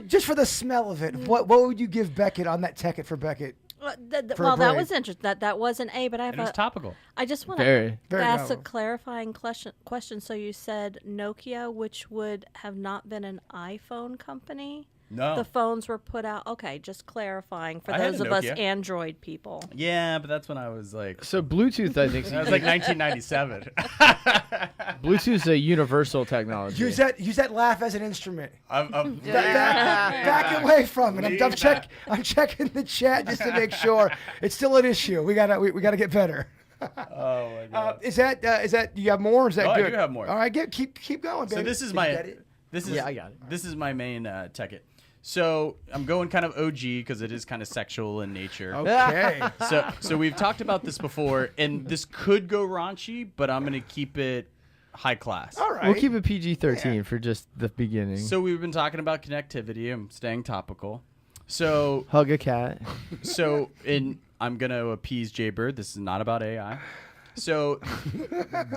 just for the smell of it, what would you give Becket on that Tech It for Becket? For a Well, that break. was interesting. That was an A, but I have And it was topical. I just want Very. to Very ask a novel. clarifying question. So you said Nokia, which would have not been an iPhone company. No. The phones were put out. Okay, just clarifying for I had those a of us Nokia. Android people. Yeah, but that's when I was like, So Bluetooth, I think, that was like 1997. Bluetooth's a universal technology. Use that laugh as an instrument. I'm Back away from it. I'm checking the chat just to make sure it's still an issue. We gotta get better. Oh my god. Is that do you have more? Or is that Oh, I good? do have more. All right, keep going, baby. So this is Did my you get it? this is Yeah, I got it. This is my main ticket. So I'm going kind of OG because it is kind of sexual in nature. Okay. So we've talked about this before, and this could go raunchy, but I'm gonna keep it high class. All right. We'll keep it PG-13 for just the beginning. So we've been talking about connectivity. I'm staying topical. So Hug a cat. I'm gonna appease Jaybird. This is not about AI. So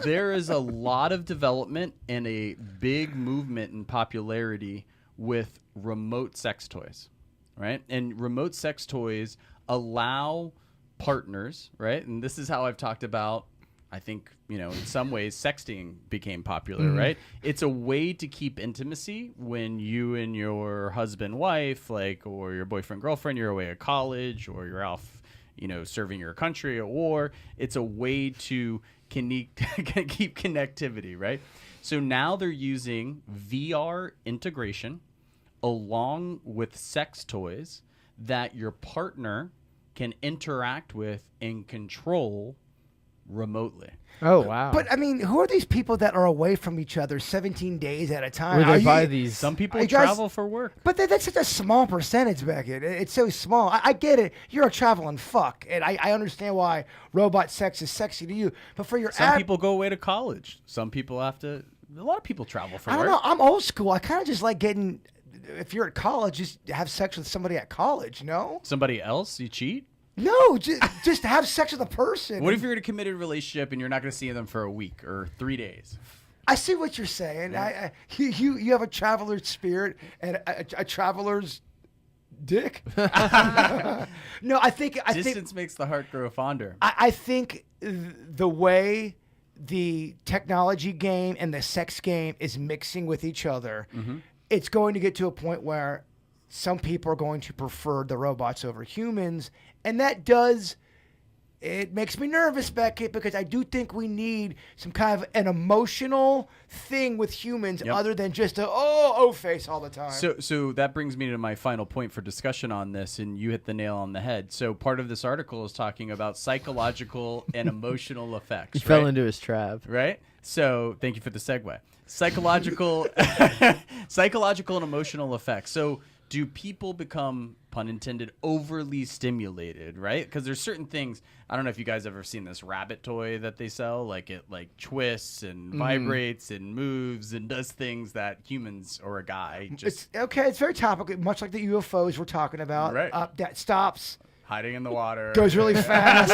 there is a lot of development and a big movement in popularity with remote sex toys, right? And remote sex toys allow partners, right? And this is how I've talked about, I think, in some ways sexting became popular, right? It's a way to keep intimacy when you and your husband, wife, or your boyfriend, girlfriend, you're away at college, or you're off, serving your country at war. It's a way to keep connectivity, right? So now they're using VR integration along with sex toys that your partner can interact with and control remotely. Oh, wow. But I mean, who are these people that are away from each other 17 days at a time? Where Are they you- buy these. Some people You guys- travel for work. But that's such a small percentage, Becket. It's so small. I get it. You're a traveling fuck, and I understand why robot sex is sexy to you. But for your Some people go away to college. Some people have to. A lot of people travel for I work. don't know. I'm old school. I kind of just like getting. If you're at college, just have sex with somebody at college. No, Somebody else, you cheat. no, just have sex with a person. What if you're in a committed relationship and you're not going to see them for a week or 3 days? I see what you're saying. You have a traveler's spirit and a traveler's dick. No, I think Distance makes the heart grow fonder. I think the way the technology game and the sex game is mixing with each other, it's going to get to a point where some people are going to prefer the robots over humans, and it makes me nervous, Beckett, because I do think we need some kind of an emotional thing with humans other than just a face all the time. So that brings me to my final point for discussion on this, and you hit the nail on the head. So part of this article is talking about psychological and emotional effects. He fell into his trap. Right? So thank you for the segue. Psychological and emotional effects. So do people become, pun intended, overly stimulated, right? Because there's certain things, I don't know if you guys ever seen this rabbit toy that they sell, it twists and vibrates and moves and does things that humans or a guy just it's very topical, much like the UFOs we're talking about. Right. That stops. hiding in the water. Goes really fast.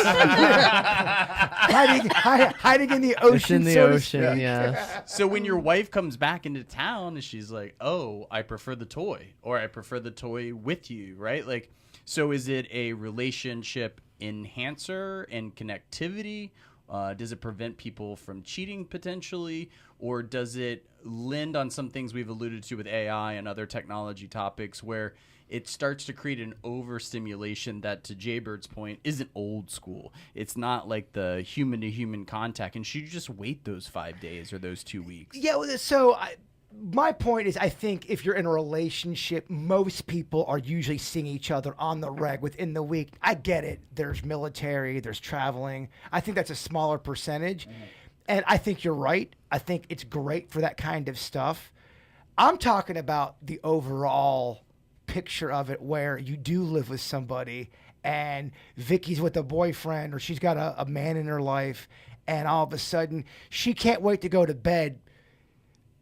hiding in the ocean. It's in the so to ocean, speak. yeah. So when your wife comes back into town and she's like, "Oh, I prefer the toy," or "I prefer the toy with you," right? So is it a relationship enhancer and connectivity? Does it prevent people from cheating potentially, or does it lend on some things we've alluded to with AI and other technology topics where it starts to create an overstimulation that, to Jaybird's point, isn't old school. It's not like the human-to-human contact. And should you just wait those 5 days or those 2 weeks? Yeah, so my point is, I think if you're in a relationship, most people are usually seeing each other on the reg within the week. I get it. There's military, there's traveling. I think that's a smaller percentage. And I think you're right. I think it's great for that kind of stuff. I'm talking about the overall picture of it where you do live with somebody and Vicky's with a boyfriend or she's got a man in her life and all of a sudden she can't wait to go to bed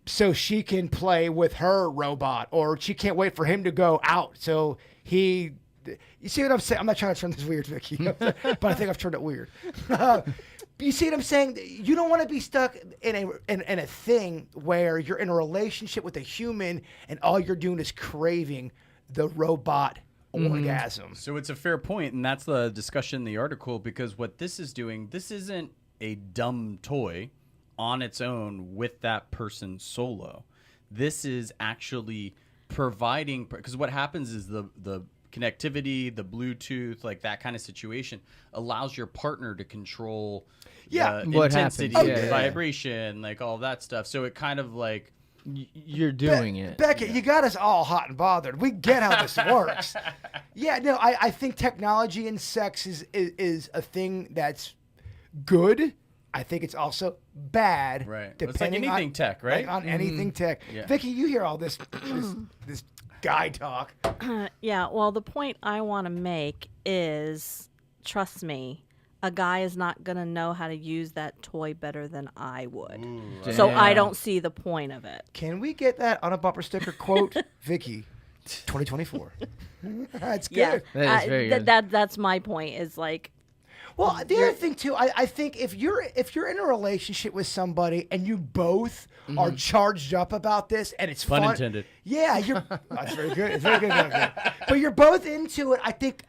so she can play with her robot, or she can't wait for him to go out so you see what I'm saying? I'm not trying to turn this weird, Vicky, but I think I've turned it weird. You see what I'm saying? You don't want to be stuck in a thing where you're in a relationship with a human and all you're doing is craving the robot orgasm. So it's a fair point, and that's the discussion in the article, because what this is doing, this isn't a dumb toy on its own with that person solo. This is actually providing, because what happens is the connectivity, the Bluetooth, like that kind of situation allows your partner to control the what intensity, happens. the vibration, like all that stuff. So it kind of like, You're doing it. Becket, you got us all hot and bothered. We get how this works. Yeah, no, I think technology in sex is a thing that's good. I think it's also bad. right. It's like anything tech, right? On anything tech. Yeah. Vicky, you hear all this this guy talk. Yeah, well, the point I want to make is, trust me, a guy is not going to know how to use that toy better than I would. So I don't see the point of it. Can we get that on a bumper sticker quote? Vicky, 2024. That's good. Yeah, That is very good. That's my point. Is like, Well, the other thing too, I think if you're in a relationship with somebody and you both are charged up about this and it's Pun fun, intended. yeah, that's very good. It's very good. Very good. But you're both into it. I think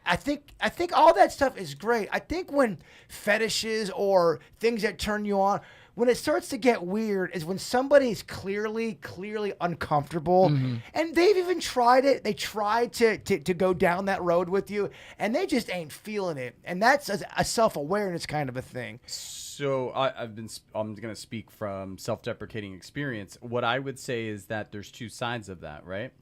all that stuff is great. I think when fetishes or things that turn you on, when it starts to get weird is when somebody is clearly uncomfortable, and they've even tried it. They tried to go down that road with you, and they just ain't feeling it. And that's a self-awareness kind of a thing. So I'm going to speak from self-deprecating experience. What I would say is that there's two sides of that, right?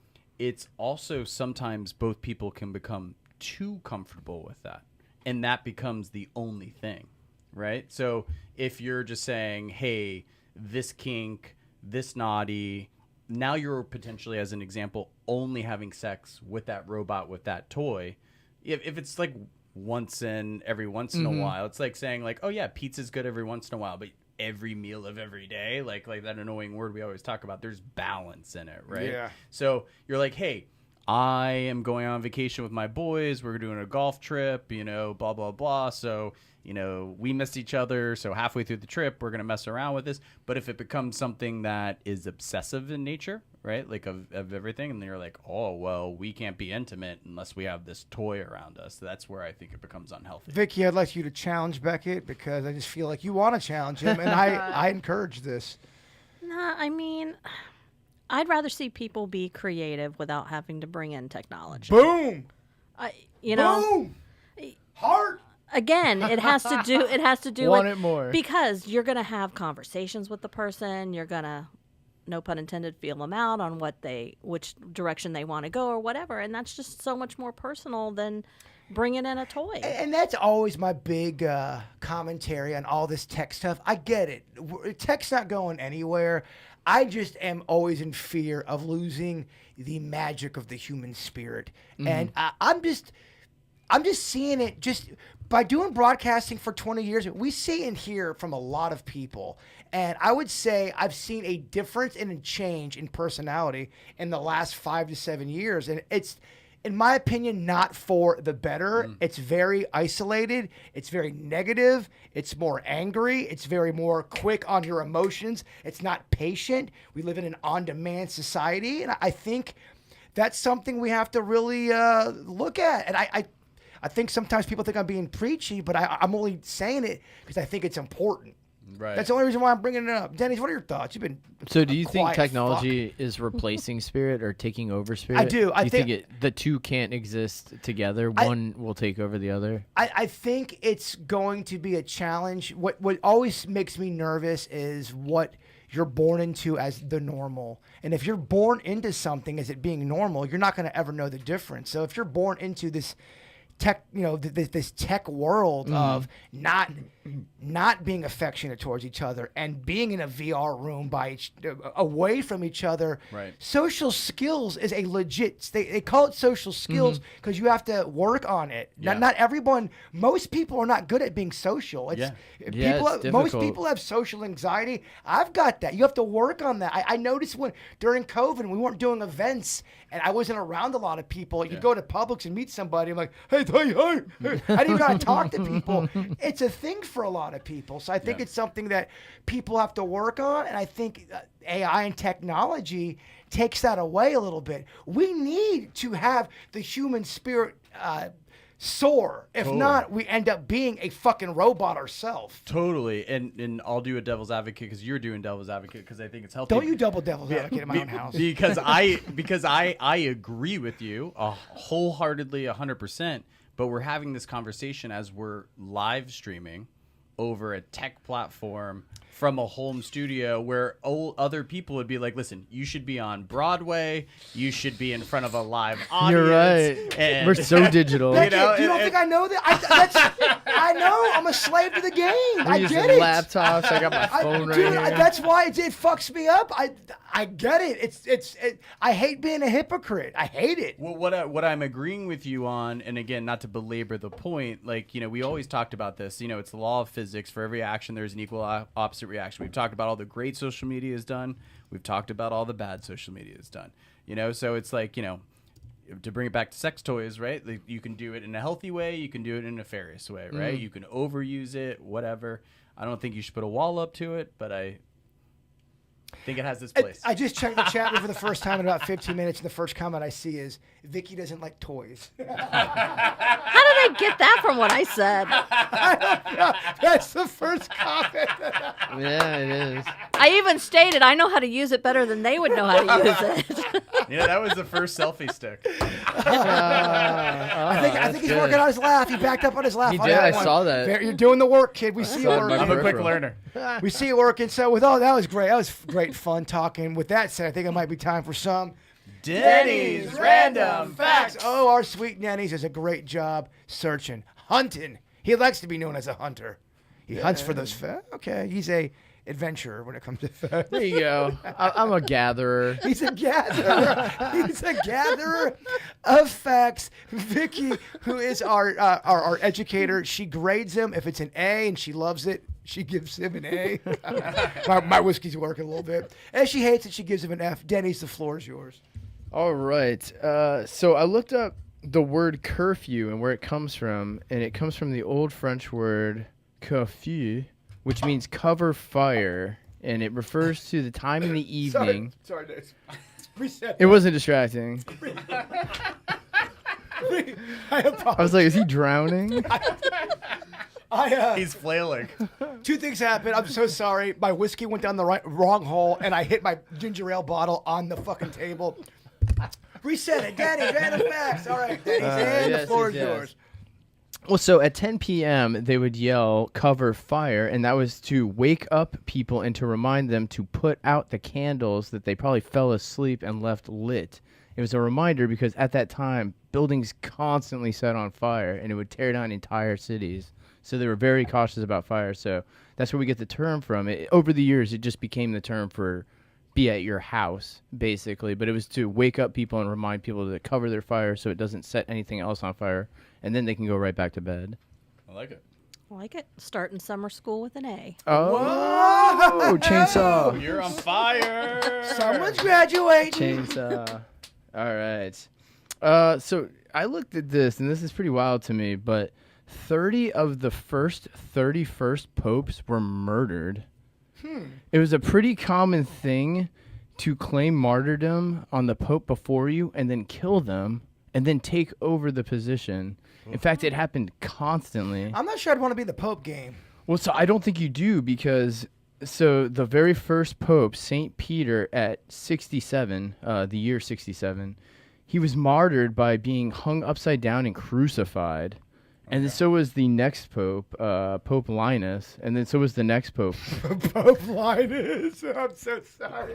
It's also sometimes both people can become too comfortable with that, and that becomes the only thing, right? So if you're just saying, hey, this kink, this naughty, now you're potentially, as an example, only having sex with that robot, with that toy. If it's like every once in a while, it's like saying like, oh yeah, pizza's good every once in a while, but every meal of every day, like that annoying word we always talk about, there's balance in it, right? Yeah. So you're like, hey, I am going on vacation with my boys, we're doing a golf trip, blah blah blah, so we missed each other, so halfway through the trip we're going to mess around with this. But if it becomes something that is obsessive in nature, right, like of everything, and then you're like, oh well, we can't be intimate unless we have this toy around us, that's where I think it becomes unhealthy. Vicky, I'd like you to challenge Becket because I just feel like you want to challenge him, and I encourage this. nah, I mean, I'd rather see people be creative without having to bring in technology. Boom! Know, Boom! Heart! again, it has to do Want with it more. because you're going to have conversations with the person. You're going to, no pun intended, feel them out on which direction they want to go or whatever. And that's just so much more personal than bringing in a toy. And that's always my big commentary on all this tech stuff. I get it. Tech's not going anywhere. I just am always in fear of losing the magic of the human spirit. And I'm just seeing it just by doing broadcasting for 20 years. We see and hear from a lot of people. And I would say I've seen a difference and a change in personality in the last 5 to 7 years. And it's, in my opinion, not for the better. It's very isolated. It's very negative. It's more angry. It's very more quick on your emotions. It's not patient. We live in an on-demand society. And I think that's something we have to really look at. And I think sometimes people think I'm being preachy, but I'm only saying it because I think it's important. Right. That's the only reason why I'm bringing it up. Denny, what are your thoughts? You've been So do you a think quiet technology is replacing spirit or taking over spirit? I do. I you think- the two can't exist together. One will take over the other. I think it's going to be a challenge. What always makes me nervous is what you're born into as the normal. And if you're born into something as it being normal, you're not going to ever know the difference. So if you're born into this tech, this tech world of not being affectionate towards each other and being in a VR room away from each other. Right. Social skills is a legit. They call it social skills because you have to work on it. Yeah. Not everyone. Most people are not good at being social. Yeah. Yeah, it's Most difficult. people have social anxiety. I've got that. You have to work on that. I noticed during COVID we weren't doing events and I wasn't around a lot of people. You go to Publix and meet somebody. I'm like, hey. I didn't even got to talk to people. It's a thing for a lot of people. So I think it's something that people have to work on. And I think AI and technology takes that away a little bit. We need to have the human spirit soar. If not, we end up being a fucking robot ourselves. Totally. And I'll do a devil's advocate because you're doing devil's advocate because I think it's healthy. Don't you double devil's advocate in my own house. Because I agree with you wholeheartedly 100%, but we're having this conversation as we're live streaming over a tech platform from a home studio where other people would be like, listen, you should be on Broadway. You should be in front of a live audience. You're right. And We're so digital. Becket, you don't think I know that? I know. I'm a slave to the game. I We're get using it. laptops. I got my phone right Dude, here. that's why it fucks me up. I get it. I hate being a hypocrite. I hate it. Well, what I'm agreeing with you on, and again, not to belabor the point, like, we always talked about this. It's the law of physics. For every action, there's an equal opposite reaction. We've talked about all the great social media is done. We've talked about all the bad social media is done. So it's like, to bring it back to sex toys, right? Like, you can do it in a healthy way. You can do it in a nefarious way, right? You can overuse it, whatever. I don't think you should put a wall up to it, but I think it has this place. I just checked the chat room for the first time in about 15 minutes, and the first comment I see is, Vicky doesn't like toys. How did I get that from what I said? I don't know. That's the first comment. Yeah, it is. I even stated I know how to use it better than they would know how to use it. That was the first selfie stick. I think he's working on his laugh. He backed up on his laugh. He on did. that I one. saw that. You're doing the work, kid. We see you saw it in my working. I'm a quick peripheral. learner. We see you working. So that was great. That was great fun talking. With that said, I think it might be time for some Denny's Random Facts. Oh, our sweet Denny's does a great job searching, hunting. He likes to be known as a hunter. He hunts for those facts. Okay, he's a adventurer when it comes to facts. There you go. I'm a gatherer. He's a gatherer. He's a gatherer of facts. Vicky, who is our educator, she grades him. If it's an A and she loves it, she gives him an A. my whiskey's working a little bit. If she hates it, she gives him an F. Denny's, the floor is yours. All right. So I looked up the word curfew and where it comes from, and it comes from the old French word curfew, which means cover fire, and it refers to the time in the evening. Sorry, Dave. Reset. It wasn't distracting. I apologize. I was like, is he drowning? He's flailing. Two things happened. I'm so sorry. My whiskey went down the wrong hole, and I hit my ginger ale bottle on the fucking table. Reset it. Denny's random facts. All right, Denny's, and the floor is yours. Well, so at 10 p.m., they would yell, cover fire, and that was to wake up people and to remind them to put out the candles that they probably fell asleep and left lit. It was a reminder because at that time, buildings constantly set on fire, and it would tear down entire cities. So they were very cautious about fire. So that's where we get the term from. Over the years, it just became the term for be at your house, basically. But it was to wake up people and remind people to cover their fire so it doesn't set anything else on fire. And then they can go right back to bed. I like it. I like it. Starting summer school with an A. Oh, chainsaw. You're on fire. Someone's graduating. Chainsaw. All right. So I looked at this, and this is pretty wild to me, but 30 of the first 31st popes were murdered. It was a pretty common thing to claim martyrdom on the pope before you and then kill them and then take over the position. In fact, it happened constantly. I'm not sure I'd want to be the Pope game. Well, so I don't think you do because so the very first pope, St. Peter, at 67, the year 67, he was martyred by being hung upside down and crucified. And then so was the next pope, Pope Linus, and then so was the next pope. Pope Linus. I'm so sorry.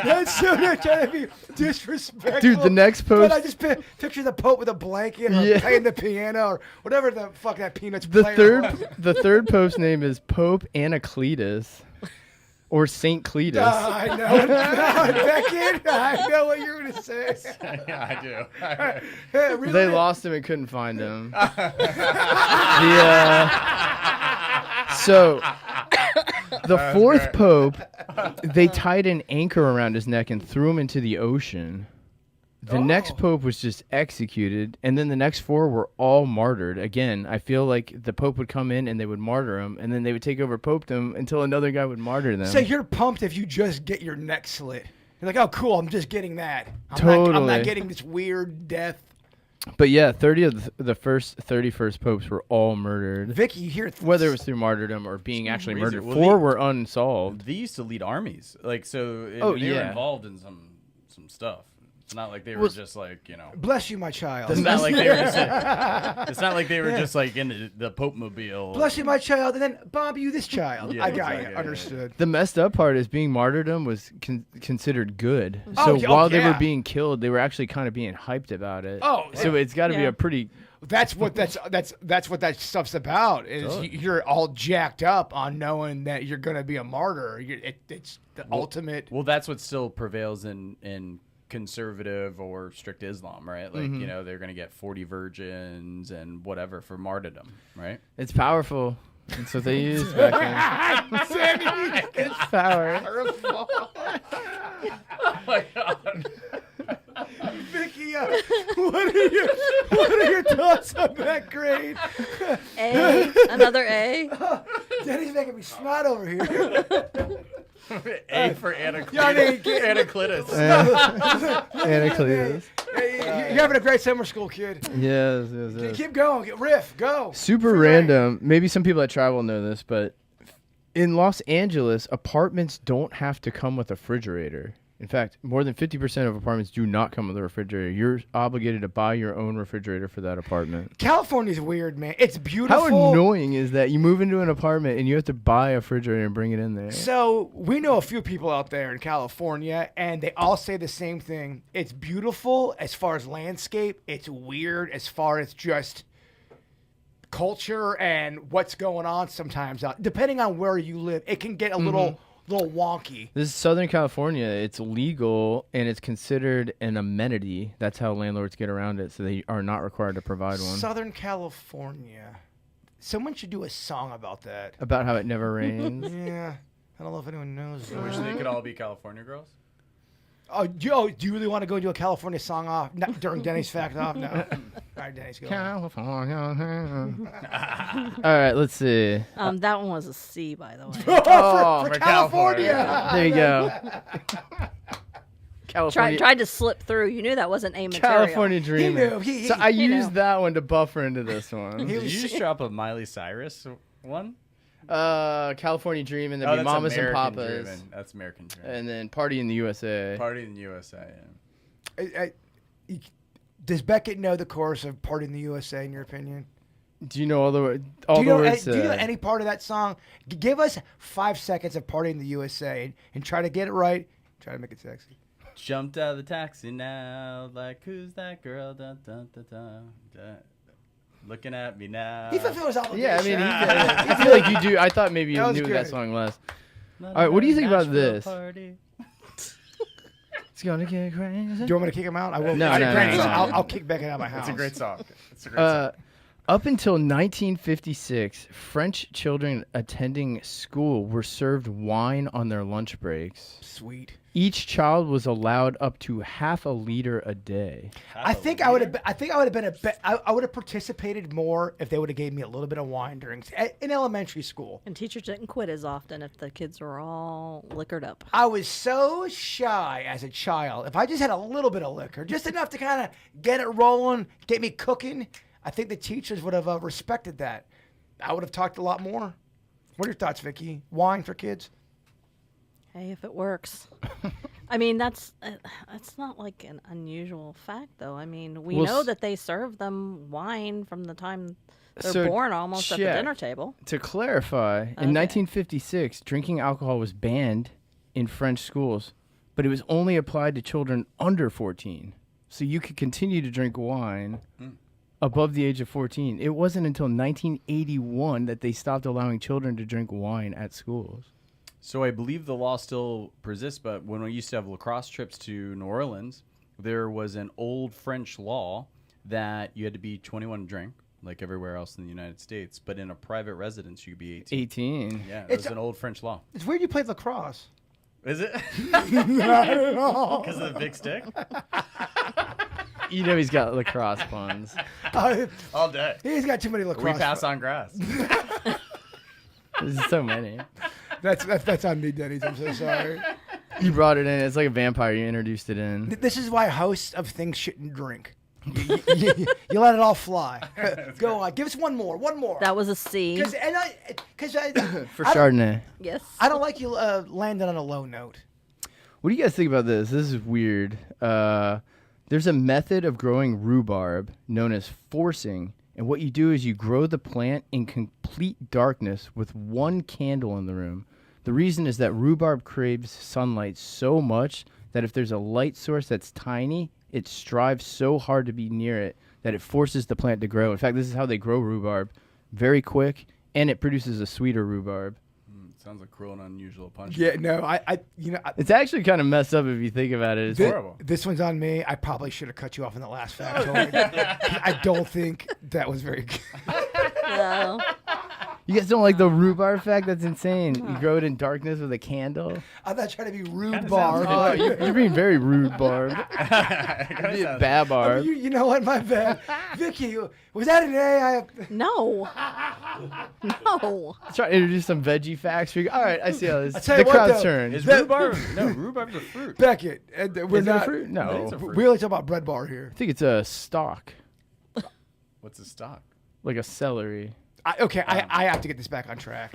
That's so trying to be disrespectful. Dude, the next pope. But I just picture the Pope with a blanket or playing the piano or whatever the fuck that Peanuts player was. The third pope's name is Pope Anacletus. Or St. Cletus. I know. Becket, I know what you're going to say. Yeah, I do. Really? They lost him and couldn't find him. So, the fourth pope, they tied an anchor around his neck and threw him into the ocean. The next pope was just executed, and then the next four were all martyred. Again, I feel like the pope would come in and they would martyr him, and then they would take over popedom until another guy would martyr them. So you're pumped if you just get your neck slit. You're like, oh, cool. I'm just getting that. I'm Totally. not getting this weird death. But yeah, 30 of the first 31st popes were all murdered. Vicky, you hear Whether it was through martyrdom or being actually crazy. murdered. Well, 4 were unsolved. They used to lead armies, like so. They were yeah. involved in some stuff. It's not like they were just like bless you, my child. It's not like they were just. It's not like they were just like in the Pope mobile. Bless you, my child, and then Bob, you this child. Yeah, I got exactly, you. Understood. The messed up part is being martyrdom was considered good. Oh, So while they yeah. were being killed, they were actually kind of being hyped about it. Oh, so it's got to be Yeah. a pretty. That's what that stuff's about. Is you're all jacked up on knowing that you're gonna be a martyr. It's the ultimate. Well, that's what still prevails in conservative or strict Islam, right? Like they're gonna get 40 virgins and whatever for martyrdom, right? It's powerful. That's what they used back then. It's power. Oh my god. Vicky, what are your thoughts on that grade? A, another A. Denny's making me snot over here. A for Anaclitus. Anacletus. Hey, you're having a great summer school, kid. Yes. Keep going. Get riff. Go. Super random. Maybe some people that travel know this, but in Los Angeles, apartments don't have to come with a refrigerator. In fact, more than 50% of apartments do not come with a refrigerator. You're obligated to buy your own refrigerator for that apartment. California's weird, man. It's beautiful. How annoying is that? You move into an apartment and you have to buy a refrigerator and bring it in there. So we know a few people out there in California, and they all say the same thing. It's beautiful as far as landscape. It's weird as far as just culture and what's going on sometimes. Depending on where you live, it can get a little wonky. This is Southern California. It's legal and it's considered an amenity. That's how landlords get around it, so they are not required to provide one. Southern California. Someone should do a song about that. About how it never rains. Yeah. I don't know if anyone knows. I wish they could all be California girls. Oh, do you really want to go do a California song off during Denny's Fact Off? No. All right, Denny's, go. California. All right, let's see. That one was a C, by the way. For California. There you go. California. Tried to slip through. You knew that wasn't A material. California He Dreamer. knew. So I you used know. that one to buffer into this one. Did you just drop a Miley Cyrus one? California Dream, and then be that's Mamas and American Papas, Dreamin'. That's American Dream. and then Party in the USA. Party in the USA. Yeah. Does Becket know the chorus of Party in the USA, in your opinion? Do you know all the words? Do you know any part of that song? Give us 5 seconds of Party in the USA and try to get it right. Try to make it sexy. Jumped out of the taxi now, like who's that girl? Dun, dun, dun, dun, dun. Looking at me now. He fulfills all the Yeah, I mean, I feel like you do. I thought maybe you That was knew good. that song less. All right, what do you think about this? Party. It's gonna get crazy. Do you want me to kick him out? I will. No, I- no, granted, no, no. I'll kick Becket out of my house. It's a great song. It's a great song. Up until 1956, French children attending school were served wine on their lunch breaks. Sweet. Each child was allowed up to half a liter a day. I think I would have. I think I would have been I would have participated more if they would have gave me a little bit of wine during in elementary school. And teachers didn't quit as often if the kids were all liquored up. I was so shy as a child. If I just had a little bit of liquor, just enough to kind of get it rolling, get me cooking, I think the teachers would have respected that. I would have talked a lot more. What are your thoughts, Vicky? Wine for kids? Hey, if it works. I mean, that's not like an unusual fact, though. I mean, we Well, know that they serve them wine from the time they're So born almost at the check. dinner table. To clarify, in 1956, drinking alcohol was banned in French schools, but it was only applied to children under 14. So you could continue to drink wine above the age of 14. It wasn't until 1981 that they stopped allowing children to drink wine at schools. So I believe the law still persists, but when we used to have lacrosse trips to New Orleans, there was an old French law that you had to be 21 to drink, like everywhere else in the United States. But in a private residence, you could be 18. 18. Yeah, it It's was an old French law. It's weird you played lacrosse. Is it? Not at all. Because of the big stick? You know he's got lacrosse puns. All day. He's got too many We lacrosse. pass on grass. There's so many. That's on me, Denny's. I'm so sorry. You brought it in. It's like a vampire. You introduced it in. This is why hosts of things shouldn't drink. You let it all fly. Go on. Give us one more. One more. That was a C. Because For Chardonnay. Yes. I don't like you landing on a low note. What do you guys think about this? This is weird. There's a method of growing rhubarb known as forcing. And what you do is you grow the plant in complete darkness with one candle in the room. The reason is that rhubarb craves sunlight so much that if there's a light source that's tiny, it strives so hard to be near it that it forces the plant to grow. In fact, this is how they grow rhubarb. Very quick, and it produces a sweeter rhubarb. Sounds like cruel and unusual punishment. Yeah, no, It's actually kind of messed up if you think about it. It's horrible. This one's on me. I probably should have cut you off in the last factoid. I don't think that was very good. No. You guys don't like the rhubarb fact? That's insane. You grow it in darkness with a candle. I'm not trying to be rude, Kinda Barb. sounds You're being very rude, Barb. You're being bad, Barb. You know what? My bad. Vicky, was that an A? No. No. Let's try to introduce some veggie facts for you. All right, I see how this. I'll tell The you what, crowd's though. turn. Is That- rhubarb? No, rhubarb's a fruit. Becket, we're Is it a not. fruit? No. It's a fruit. We only talk about bread bar here. I think it's a stalk, What's the stock? like a celery. I have to get this back on track.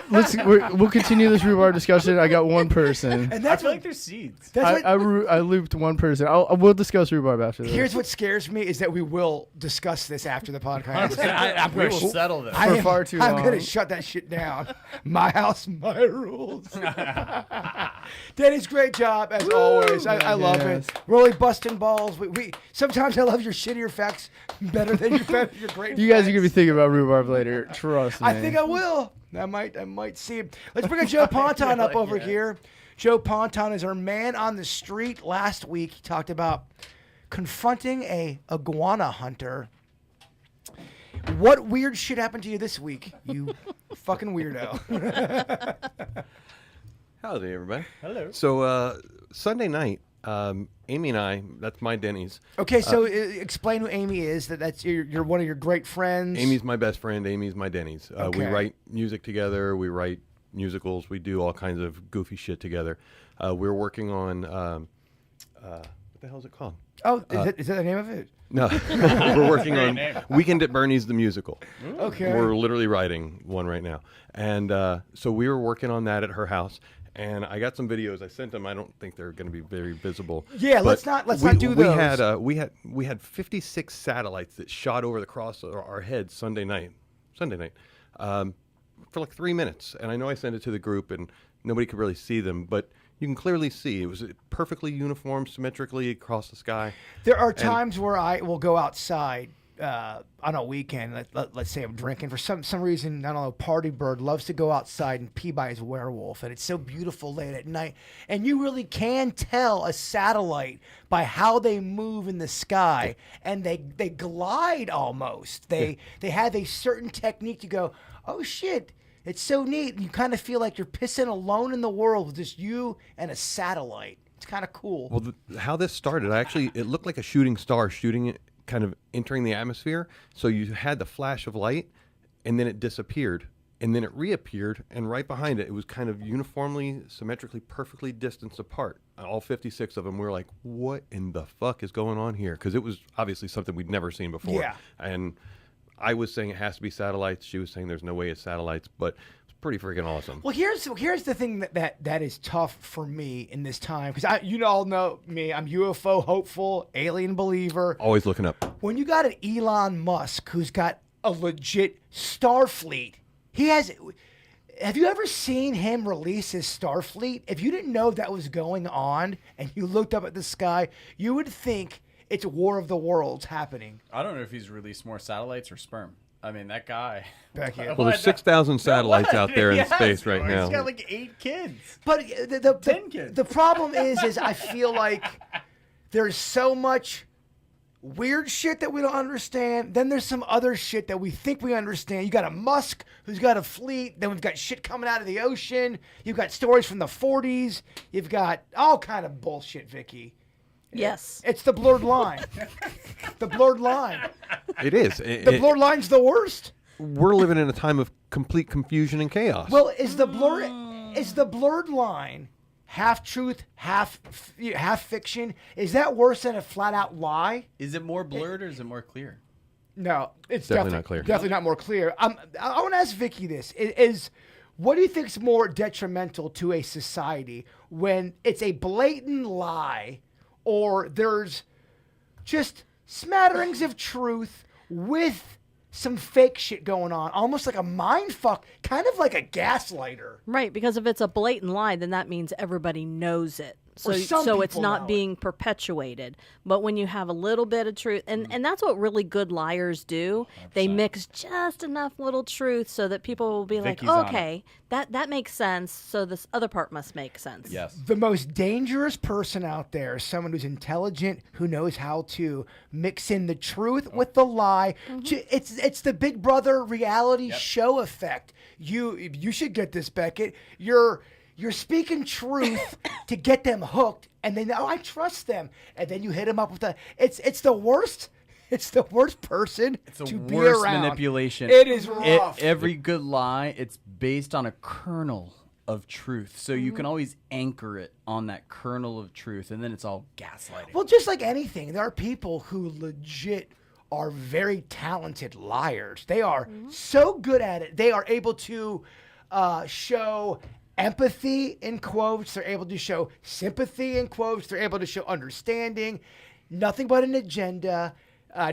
We'll continue this rhubarb discussion. I got one person. And I that's feel what, like there's seeds. that's what, I looped one person. We'll discuss rhubarb after this. here's what scares me is that we will discuss this after the podcast. I'm We gonna will settle this. For far too I'm long. gonna shut that shit down. My house, my rules. Denny's great job as always. I love Yes. it. Really busting balls. We sometimes I love your shittier facts better than your great. You guys are facts. gonna be thinking about rhubarb later. Trust me. I think I will. I might see him. Let's bring Joe Ponton up over here. Joe Ponton is our man on the street. Last week he talked about confronting a iguana hunter. What weird shit happened to you this week, you fucking weirdo? Howdy, everybody. Hello. So, Sunday night, Amy and I, that's my Denny's. Okay, so explain who Amy is. That's you're one of your great friends. Amy's my best friend. Amy's my Denny's. We Okay. write music together. We write musicals. We do all kinds of goofy shit together. We're working on, what the hell is it called? Oh, is that the name of it? No, we're working on Weekend at Bernie's the musical. Okay. We're literally writing one right now. And so we were working on that at her house. And I got some videos. I sent them. I don't think they're going to be very visible. Yeah, let's But not do those. We had 56 satellites that shot over the cross of our heads Sunday night, for like 3 minutes. And I know I sent it to the group, and nobody could really see them, but you can clearly see it was perfectly uniform, symmetrically across the sky. There are times where I will go outside on a weekend. Let's say I'm drinking for some reason. I don't know. Party Bird loves to go outside and pee by his werewolf, and it's so beautiful late at night. And you really can tell a satellite by how they move in the sky, and they glide almost. They have a certain technique to go. Oh shit! It's so neat. You kind of feel like you're pissing alone in the world with just you and a satellite. It's kind of cool. Well, how this started, it looked like a shooting star shooting it, kind of entering the atmosphere. So you had the flash of light, and then it disappeared, and then it reappeared, and right behind it, it was kind of uniformly, symmetrically, perfectly distanced apart. All 56 of them. We were like, what in the fuck is going on here? Because it was obviously something we'd never seen before. Yeah. And I was saying it has to be satellites. She was saying there's no way it's satellites, but it's pretty freaking awesome. Well, here's the thing that is tough for me in this time, because you all know me. I'm UFO hopeful, alien believer. Always looking up. When you got an Elon Musk who's got a legit Starfleet, he has. Have you ever seen him release his Starfleet? If you didn't know that was going on and you looked up at the sky, you would think it's War of the Worlds happening. I don't know if he's released more satellites or sperm. I mean, that guy. Becket. Well, there's 6,000 satellites out there in Yes, space right bro. now. He's got like 8 kids. But 10 kids. the problem is I feel like there's so much weird shit that we don't understand. Then there's some other shit that we think we understand. You got a Musk who's got a fleet. Then we've got shit coming out of the ocean. You've got stories from the 40s. You've got all kind of bullshit, Vicky. Yes. It's the blurred line. The blurred line. It is. The blurred line's the worst. We're living in a time of complete confusion and chaos. Well, is the blurred line half truth, half fiction, is that worse than a flat out lie? Is it more blurred or is it more clear? No, it's Definitely not clear. Definitely not more clear. I want to ask Vicky this: what do you think is more detrimental to a society when it's a blatant lie, or there's just smatterings of truth with some fake shit going on, almost like a mind fuck, kind of like a gaslighter? Right, because if it's a blatant lie, then that means everybody knows it. Or some So it's people not know being perpetuated. But when you have a little bit of truth, and that's what really good liars do, they mix just enough little truth so that people will be Vicky's like, on okay, that makes sense, so this other part must make sense. Yes. The most dangerous person out there is someone who's intelligent, who knows how to mix in the truth with the lie. It's the Big Brother reality show effect. You should get this, Becket. You're speaking truth to get them hooked, and then I trust them, and then you hit them up with it's the worst. It's the worst person It's the to be worst around. manipulation. It is rough. Every good lie, it's based on a kernel of truth. So you can always anchor it on that kernel of truth, and then it's all gaslighting. Well, just like anything, there are people who legit are very talented liars. They are so good at it. They are able to show empathy in quotes. They're able to show sympathy in quotes. They're able to show understanding. Nothing but an agenda.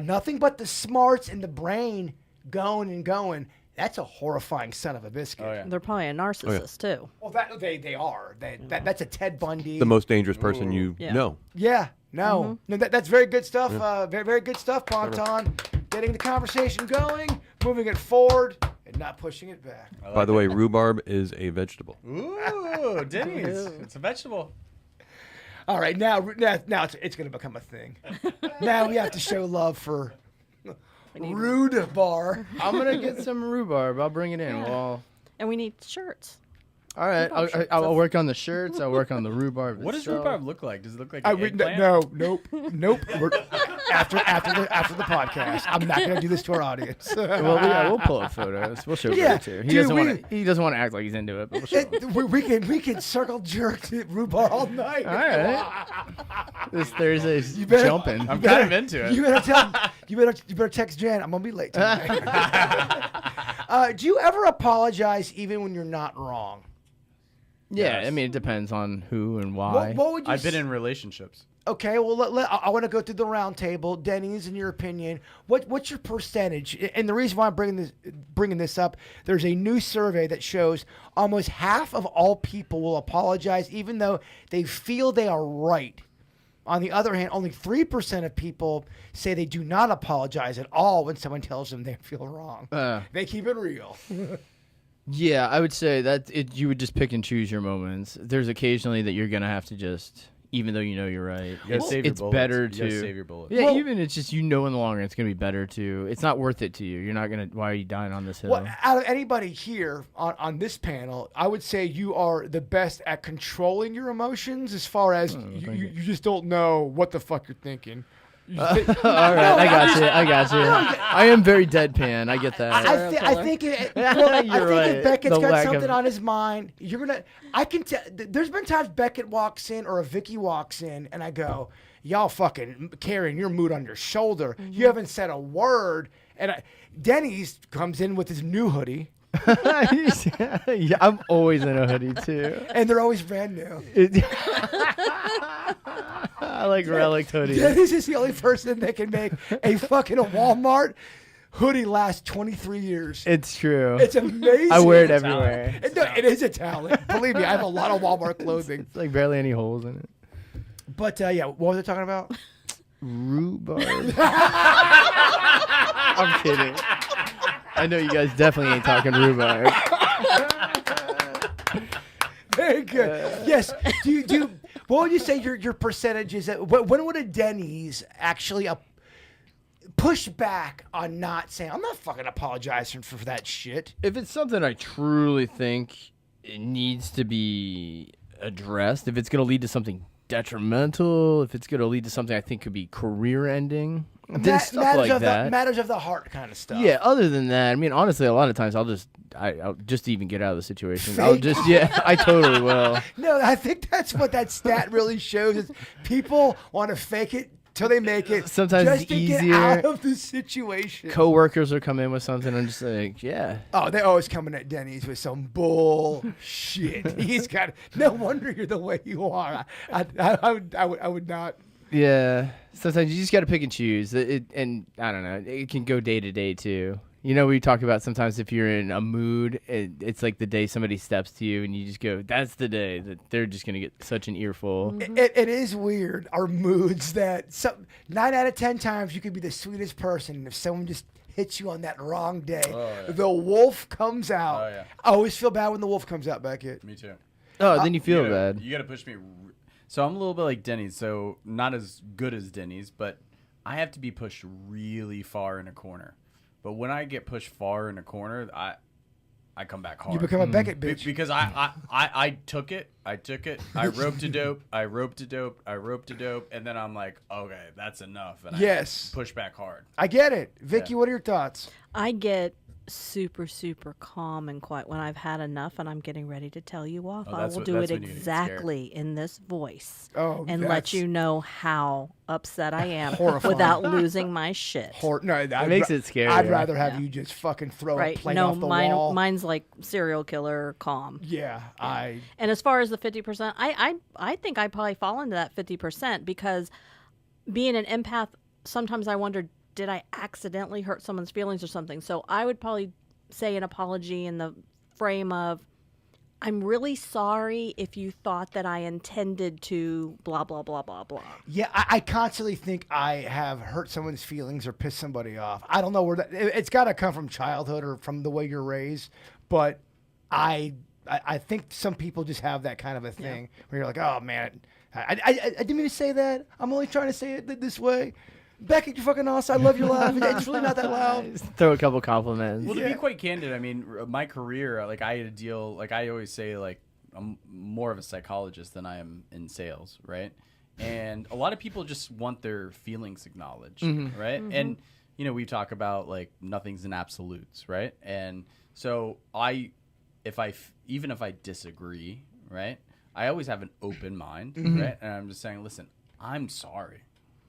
Nothing but the smarts and the brain going and going. That's a horrifying son of a biscuit. Oh, yeah. They're probably a narcissist, too. Well, they are. That's a Ted Bundy. The most dangerous person you Yeah. know. Yeah, no. No, that's very good stuff. Very, very good stuff, Ponton. Getting the conversation going, moving it forward, and not pushing it back. By the way, rhubarb is a vegetable. Ooh, Denny's. It's a vegetable. All right, now it's going to become a thing. Now we have to show love for Rhubarb. I'm gonna get some rhubarb. I'll bring it in. Well, And we need shirts. all right. Rhubarb shirts. I'll work on the shirts. I'll work on the rhubarb. What does itself. rhubarb look like? Does it look like an eggplant? Nope. We're, after the podcast, I'm not going to do this to our audience. Well, we'll pull up photos. We'll show Yeah, Billy too. dude, He doesn't want to act like he's into it, but we'll show him. we can circle jerk to Rhubarb all night. All right. This Thursday's better- jumping. I'm kind of into it. You better text Jan. I'm gonna be late tonight. Do you ever apologize even when you're not wrong? Yeah, Yes. I mean, it depends on who and why. What would you? I've been in relationships. Okay, well, I want to go through the round table. Denny's, in your opinion, what's your percentage? And the reason why I'm bringing this up, there's a new survey that shows almost half of all people will apologize even though they feel they are right. On the other hand, only 3% of people say they do not apologize at all when someone tells them they feel wrong. They keep it real. Yeah, I would say that you would just pick and choose your moments. There's occasionally that you're gonna have to just, even though you know you're right. You gotta save your It's bullets. better You gotta to save your bullets. Yeah, Well- even it's just in the long run, it's gonna be better to. It's not worth it to you. You're not gonna. Why are you dying on this hill? Well, out of anybody here on this panel, I would say you are the best at controlling your emotions as far as you just don't know what the fuck you're thinking. All right, I got you. I am very deadpan. I get that. I think if Beckett's The got lack something of- on his mind, you're gonna. I can tell. There's been times Becket walks in or a Vicky walks in, and I go, "Y'all fucking carrying your mood on your shoulder. You haven't said a word." And Denny's comes in with his new hoodie, Yeah, I'm always in a hoodie too. and they're always brand new. I like relic hoodies. Denny's is the only person that can make a fucking Walmart hoodie last 23 years. It's true. It's amazing. I wear it everywhere. It is a talent. Believe me, I have a lot of Walmart clothing. It's like barely any holes in it. But yeah, what was I talking about? Rhubarb. I'm kidding. I know you guys definitely ain't talking rhubarb. Very good. Yes. What would you say your percentage is? When would a Denny's actually push back on not saying, I'm not fucking apologizing for that shit? If it's something I truly think it needs to be addressed, if it's going to lead to something detrimental, if it's going to lead to something I think could be career ending, Stuff like that. Matters of the heart kind of stuff. Yeah. Other than that, I mean, honestly, a lot of times I'll just to even get out of the situation. I'll just I totally will. No, I think that's what that stat really shows is people want to fake it till they make it. Sometimes just it's to easier. get out of the situation. Coworkers will come in with something. I'm just like, yeah. Oh, they're always coming at Denny's with some bullshit. He's got. No wonder you're the way you are. I would not. Yeah. Sometimes you just got to pick and choose. And I don't know. It can go day to day too. You know, we talk about sometimes if you're in a mood, it's like the day somebody steps to you and you just go, that's the day that they're just going to get such an earful. It is weird, our moods that 9 out of 10 times you could be the sweetest person. And if someone just hits you on that wrong day, the wolf comes out. Oh, yeah. I always feel bad when the wolf comes out, Becket. Me too. Oh, then you feel bad. You got to push me. So I'm a little bit like Denny's. So not as good as Denny's, but I have to be pushed really far in a corner. But when I get pushed far in a corner, I come back hard. You become a Becket bitch. Because I took it. I I roped a dope. I roped a dope. And then I'm like, okay, that's enough. And I push back hard. I get it. Vicky, what are your thoughts? I get super, super calm and quiet when I've had enough and I'm getting ready to tell you off. I will do it exactly in this voice and let you know how upset I am without losing my shit. It makes it scary. I'd rather have you just fucking throw a plane off the wall. Mine's like serial killer calm. Yeah. And as far as the 50%, I think I probably fall into that 50% because being an empath, sometimes I wonder, did I accidentally hurt someone's feelings or something? So I would probably say an apology in the frame of, I'm really sorry if you thought that I intended to blah, blah, blah, blah, blah. Yeah, I constantly think I have hurt someone's feelings or pissed somebody off. I don't know where that, it's got to come from childhood or from the way you're raised, but I think some people just have that kind of a thing where you're like, oh man, I didn't mean to say that. I'm only trying to say it this way. Becket, you're fucking awesome. I love your laugh. It's really not that loud. Throw a couple compliments. Well, to be quite candid, I mean, my career, like I had to deal, like I always say, like I'm more of a psychologist than I am in sales, right? And a lot of people just want their feelings acknowledged, right? Mm-hmm. And you know, we talk about like nothing's in absolutes, right? And so even if I disagree, right? I always have an open mind, right? And I'm just saying, listen, I'm sorry.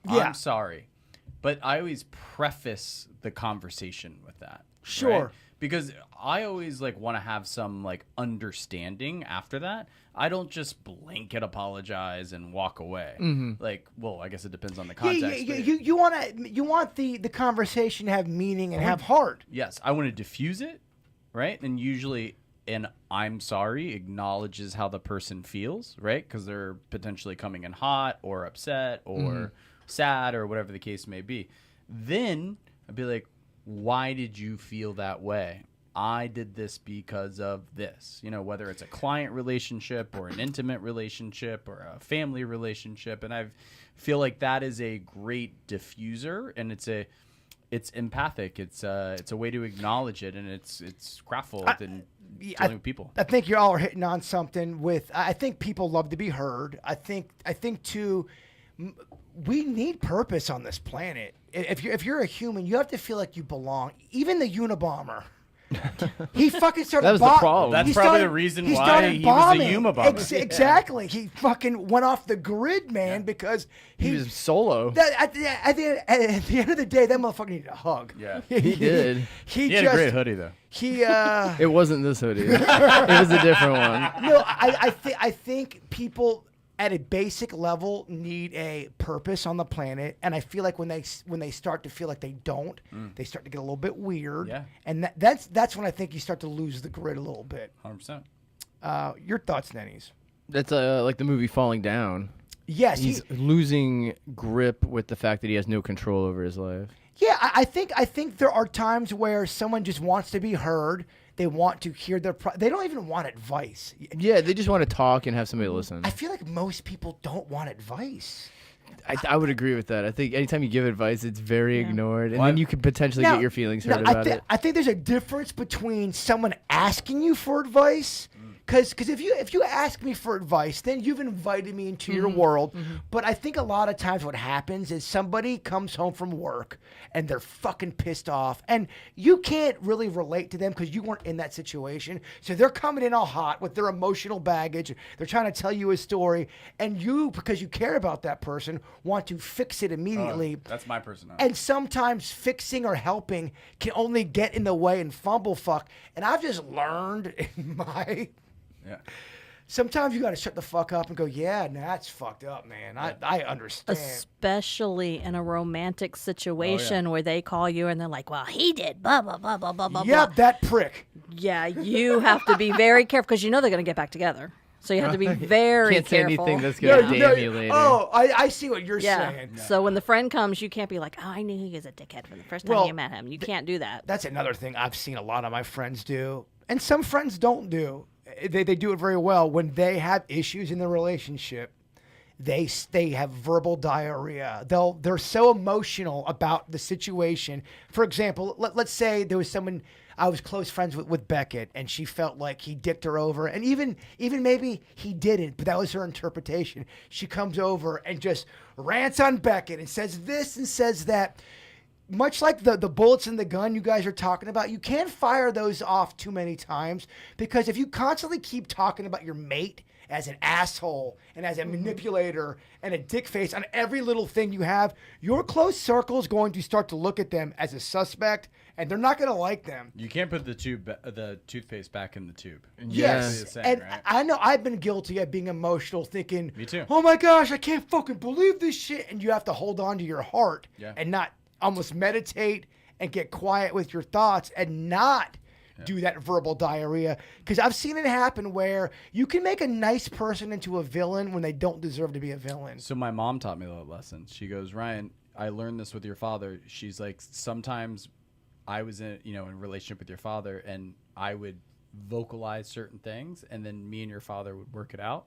Yeah. I'm sorry. But I always preface the conversation with that. Sure. Right? Because I always like want to have some like understanding after that. I don't just blanket apologize and walk away. Like, well, I guess it depends on the context. You want the conversation to have meaning and have heart. Yes, I want to diffuse it, right? And usually an I'm sorry acknowledges how the person feels, right? Because they're potentially coming in hot or upset or sad or whatever the case may be. Then I'd be like, why did you feel that way? I did this because of this. You know, whether it's a client relationship or an intimate relationship or a family relationship. And I feel like that is a great diffuser, and it's empathic. It's a way to acknowledge it, and it's craftful in dealing with people. I think you all are hitting on something with. I think people love to be heard. I think too. We need purpose on this planet. If you're a human, you have to feel like you belong. Even the Unabomber. He fucking started. That was the problem. That's probably the reason why he was a Unabomber. Exactly. He fucking went off the grid, man, because he was solo. At the end of the day, that motherfucker needed a hug. Yeah, he did. He had a great hoodie though. It wasn't this hoodie. It was a different one. No, I think people at a basic level need a purpose on the planet, and I feel like when they start to feel like they don't, they start to get a little bit weird. Yeah. And that's when I think you start to lose the grid a little bit. 100%. Your thoughts, Denny's? That's like the movie Falling Down. Yes, he's losing grip with the fact that he has no control over his life. Yeah, I think there are times where someone just wants to be heard. They want to hear they don't even want advice. Yeah, they just want to talk and have somebody listen. I feel like most people don't want advice. I would agree with that. I think anytime you give advice, it's very ignored, and then you could potentially get your feelings hurt about it. I think there's a difference between someone asking you for advice Because if you ask me for advice, then you've invited me into your world. But I think a lot of times what happens is somebody comes home from work and they're fucking pissed off, and you can't really relate to them because you weren't in that situation. So they're coming in all hot with their emotional baggage. They're trying to tell you a story, and you, because you care about that person, want to fix it immediately. That's my personality. And sometimes fixing or helping can only get in the way and fumble fuck. And I've just learned in my... Yeah. Sometimes you got to shut the fuck up and go, yeah, that's fucked up, man. I understand. Especially in a romantic situation where they call you and they're like, well, he did, blah, blah, blah, blah, blah, blah, Yep, that prick. Yeah, you have to be very careful because you know they're going to get back together. So you have to be very Can't say careful. anything that's going to damn you later. Oh, I see what you're saying. So when the friend comes, you can't be like, oh, I knew he was a dickhead from the first time you met him. You can't do that. That's another thing I've seen a lot of my friends do, and some friends don't do. They do it very well. When they have issues in the relationship, they have verbal diarrhea. They're so emotional about the situation. For example, let's say there was someone I was close friends with Becket, and she felt like he dicked her over, and even maybe he didn't, but that was her interpretation. She comes over and just rants on Becket and says this and says that. Much like the bullets in the gun you guys are talking about, you can't fire those off too many times, because if you constantly keep talking about your mate as an asshole and as a manipulator and a dick face on every little thing you have, your close circle is going to start to look at them as a suspect, and they're not going to like them. You can't put the toothpaste back in the tube. Yes, saying, and right? I know I've been guilty of being emotional, thinking, Me too. oh my gosh, I can't fucking believe this shit, and you have to hold on to your heart and not almost meditate and get quiet with your thoughts and not do that verbal diarrhea. Because I've seen it happen where you can make a nice person into a villain when they don't deserve to be a villain. So my mom taught me that lesson. She goes, Ryan, I learned this with your father. She's like, sometimes I was in a relationship with your father, and I would vocalize certain things, and then me and your father would work it out,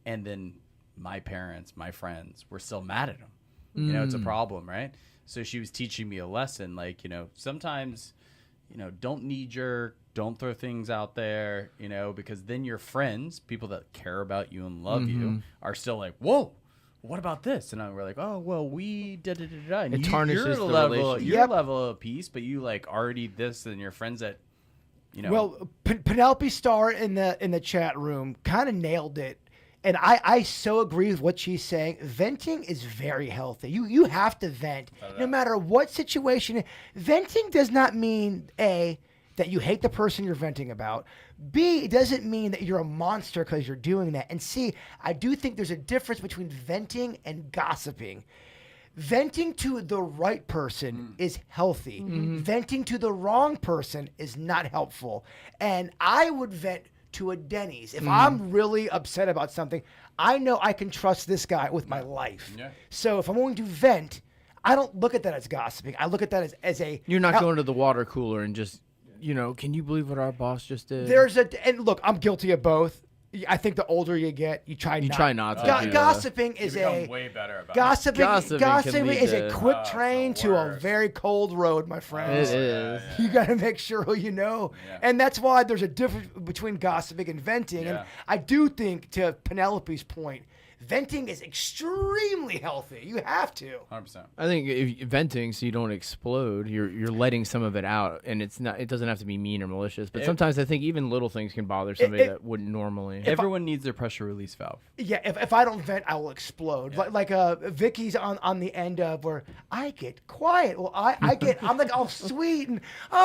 and then my parents, my friends, were still mad at him. It's a problem, right? So she was teaching me a lesson, like, sometimes, don't knee-jerk, don't throw things out there, because then your friends, people that care about you and love you, are still like, whoa, what about this? And we're like, oh, well, we da-da-da-da. And It tarnishes your the level, relationship. your level of peace, but you, like, already this, and your friends that, Well, Penelope Starr in the chat room kind of nailed it. And I so agree with what she's saying. Venting is very healthy. You have to vent. No matter what situation. Venting does not mean, A, that you hate the person you're venting about. B, it doesn't mean that you're a monster because you're doing that. And C, I do think there's a difference between venting and gossiping. Venting to the right person is healthy. Venting to the wrong person is not helpful. And I would vent to a Denny's. If I'm really upset about something, I know I can trust this guy with my life. Yeah. So if I'm going to vent, I don't look at that as gossiping. I look at that as a... You're not going to the water cooler and just, can you believe what our boss just did? And look, I'm guilty of both. I think the older you get, you try not to. Gossiping is way better about gossiping is a quick Oh, train it's the to a worst. very cold road, my friends. It is. You got to make sure who you know. Yeah. And that's why there's a difference between gossiping and venting. And Yeah. I do think, to Penelope's point, venting is extremely healthy. You have to. 100%. I think if venting so you don't explode, you're letting some of it out, and it doesn't have to be mean or malicious. But sometimes I think even little things can bother somebody that wouldn't normally. Everyone needs their pressure release valve. Yeah, if I don't vent, I will explode. Yeah. Like Vicky's on the end of where I get quiet. Well, I'm like all sweet and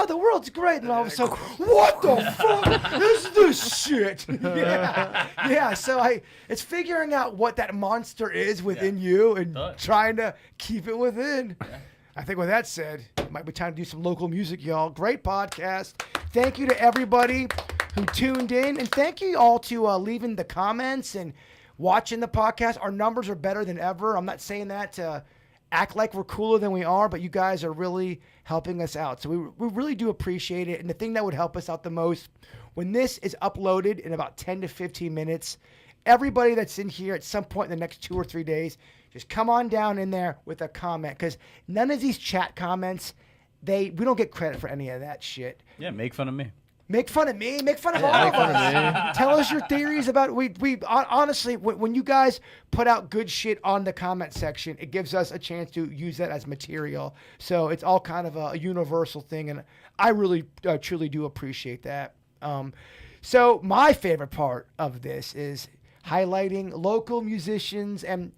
the world's great, and all of a sudden, what the fuck is this shit? Yeah. So it's figuring out what that monster is within you and trying to keep it within. Yeah. I think with that said, it might be time to do some local music, y'all. Great podcast. Thank you to everybody who tuned in, and thank you all to leaving the comments and watching the podcast. Our numbers are better than ever. I'm not saying that to act like we're cooler than we are, but you guys are really helping us out. So we really do appreciate it. And the thing that would help us out the most, when this is uploaded in about 10 to 15 minutes, everybody that's in here at some point in the next 2 or 3 days, just come on down in there with a comment, because none of these chat comments, we don't get credit for any of that shit. Yeah, make fun of me. Make fun of me. Make fun of all of us. Tell us your theories about honestly, when you guys put out good shit on the comment section, it gives us a chance to use that as material. So it's all kind of a universal thing, and I really truly do appreciate that. So my favorite part of this is highlighting local musicians and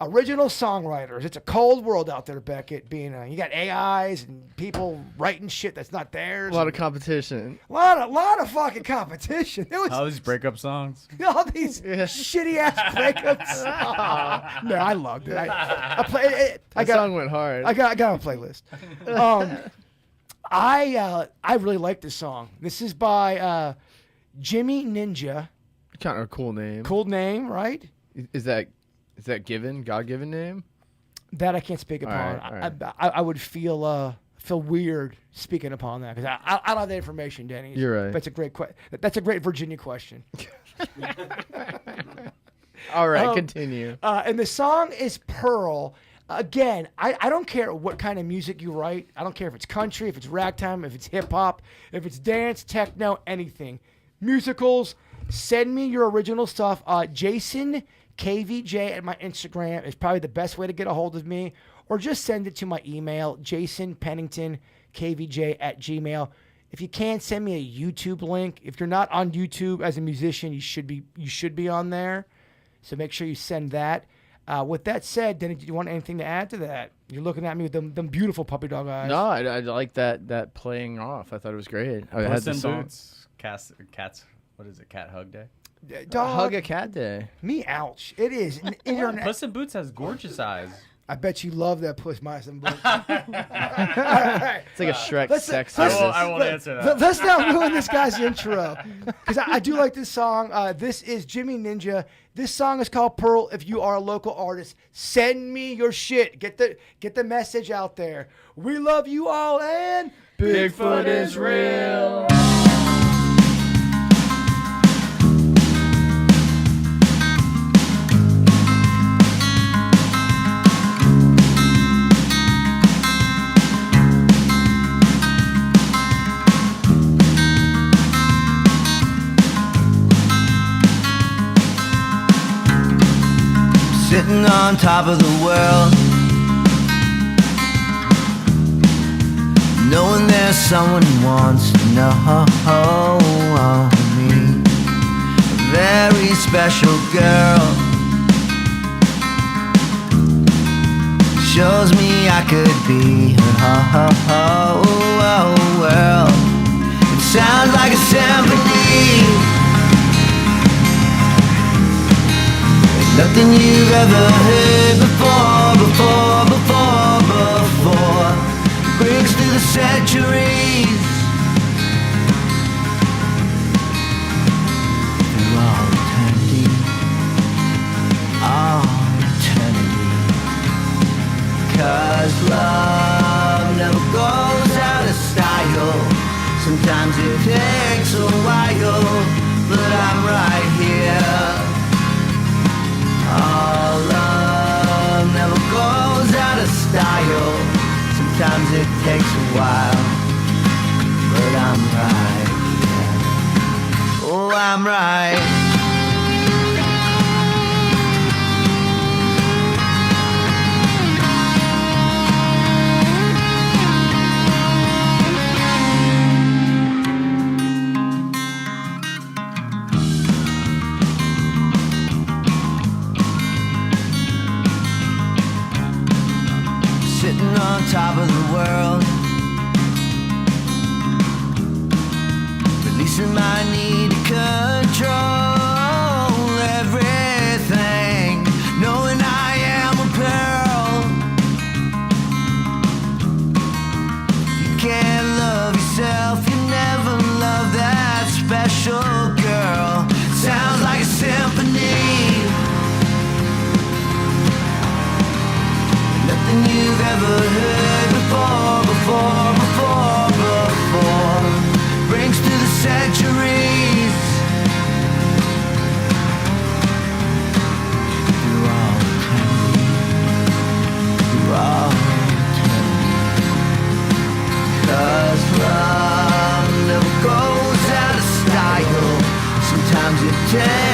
original songwriters. It's a cold world out there, Becket. Being you got AIs and people writing shit that's not theirs. A lot of competition. A lot of fucking competition. It was All these breakup songs. all these shitty ass breakups. No, I loved it. I play. That song went hard. I got a playlist. I really like this song. This is by Jimmy Ninja. Kind of a cool name. Cool name, right? Is that God-given name? That I can't speak upon. All right. I would feel weird speaking upon that because I don't have that information, Denny. You're right. That's a great That's a great Virginia question. All right, continue. And the song is Pearl. Again, I don't care what kind of music you write. I don't care if it's country, if it's ragtime, if it's hip hop, if it's dance, techno, anything. Musicals. Send me your original stuff. Jason KVJ at my Instagram is probably the best way to get a hold of me, or just send it to my email, jasonpenningtonkvj@gmail. If you can't, send me a YouTube link. If you're not on YouTube as a musician, you should be on there. So make sure you send that. With that said, Denny, do you want anything to add to that? You're looking at me with them beautiful puppy dog eyes. No, I like that playing off. I thought it was great. I had the song. Cats. What is it? Cat hug day. Dog, Hug a cat day. me, ouch. It is an internet. Puss in Boots has gorgeous eyes. I bet you love that Puss Myson book. It's like a Shrek sex I service. won't answer that. Let's not ruin this guy's intro, because I do like this song. This is Jimmy Ninja. This song is called Pearl. If you are a local artist, send me your shit. Get the message out there. We love you all, and Bigfoot is real. Sitting on top of the world, knowing there's someone who wants to know me. A very special girl, shows me I could be her world. It sounds like a symphony, nothing you've ever heard before. Brings through the centuries, through all eternity. 'Cause love never goes out of style. Sometimes it takes a while, but I'm right here. All love never goes out of style. Sometimes it takes a while, but I'm right, yeah. Oh, I'm right. Sitting on top of the world, releasing my need to control everything, knowing I am a pearl. If you can't love yourself, you never love that special girl. Sounds like a symphony, nothing you've ever heard before. Brings through the centuries, change.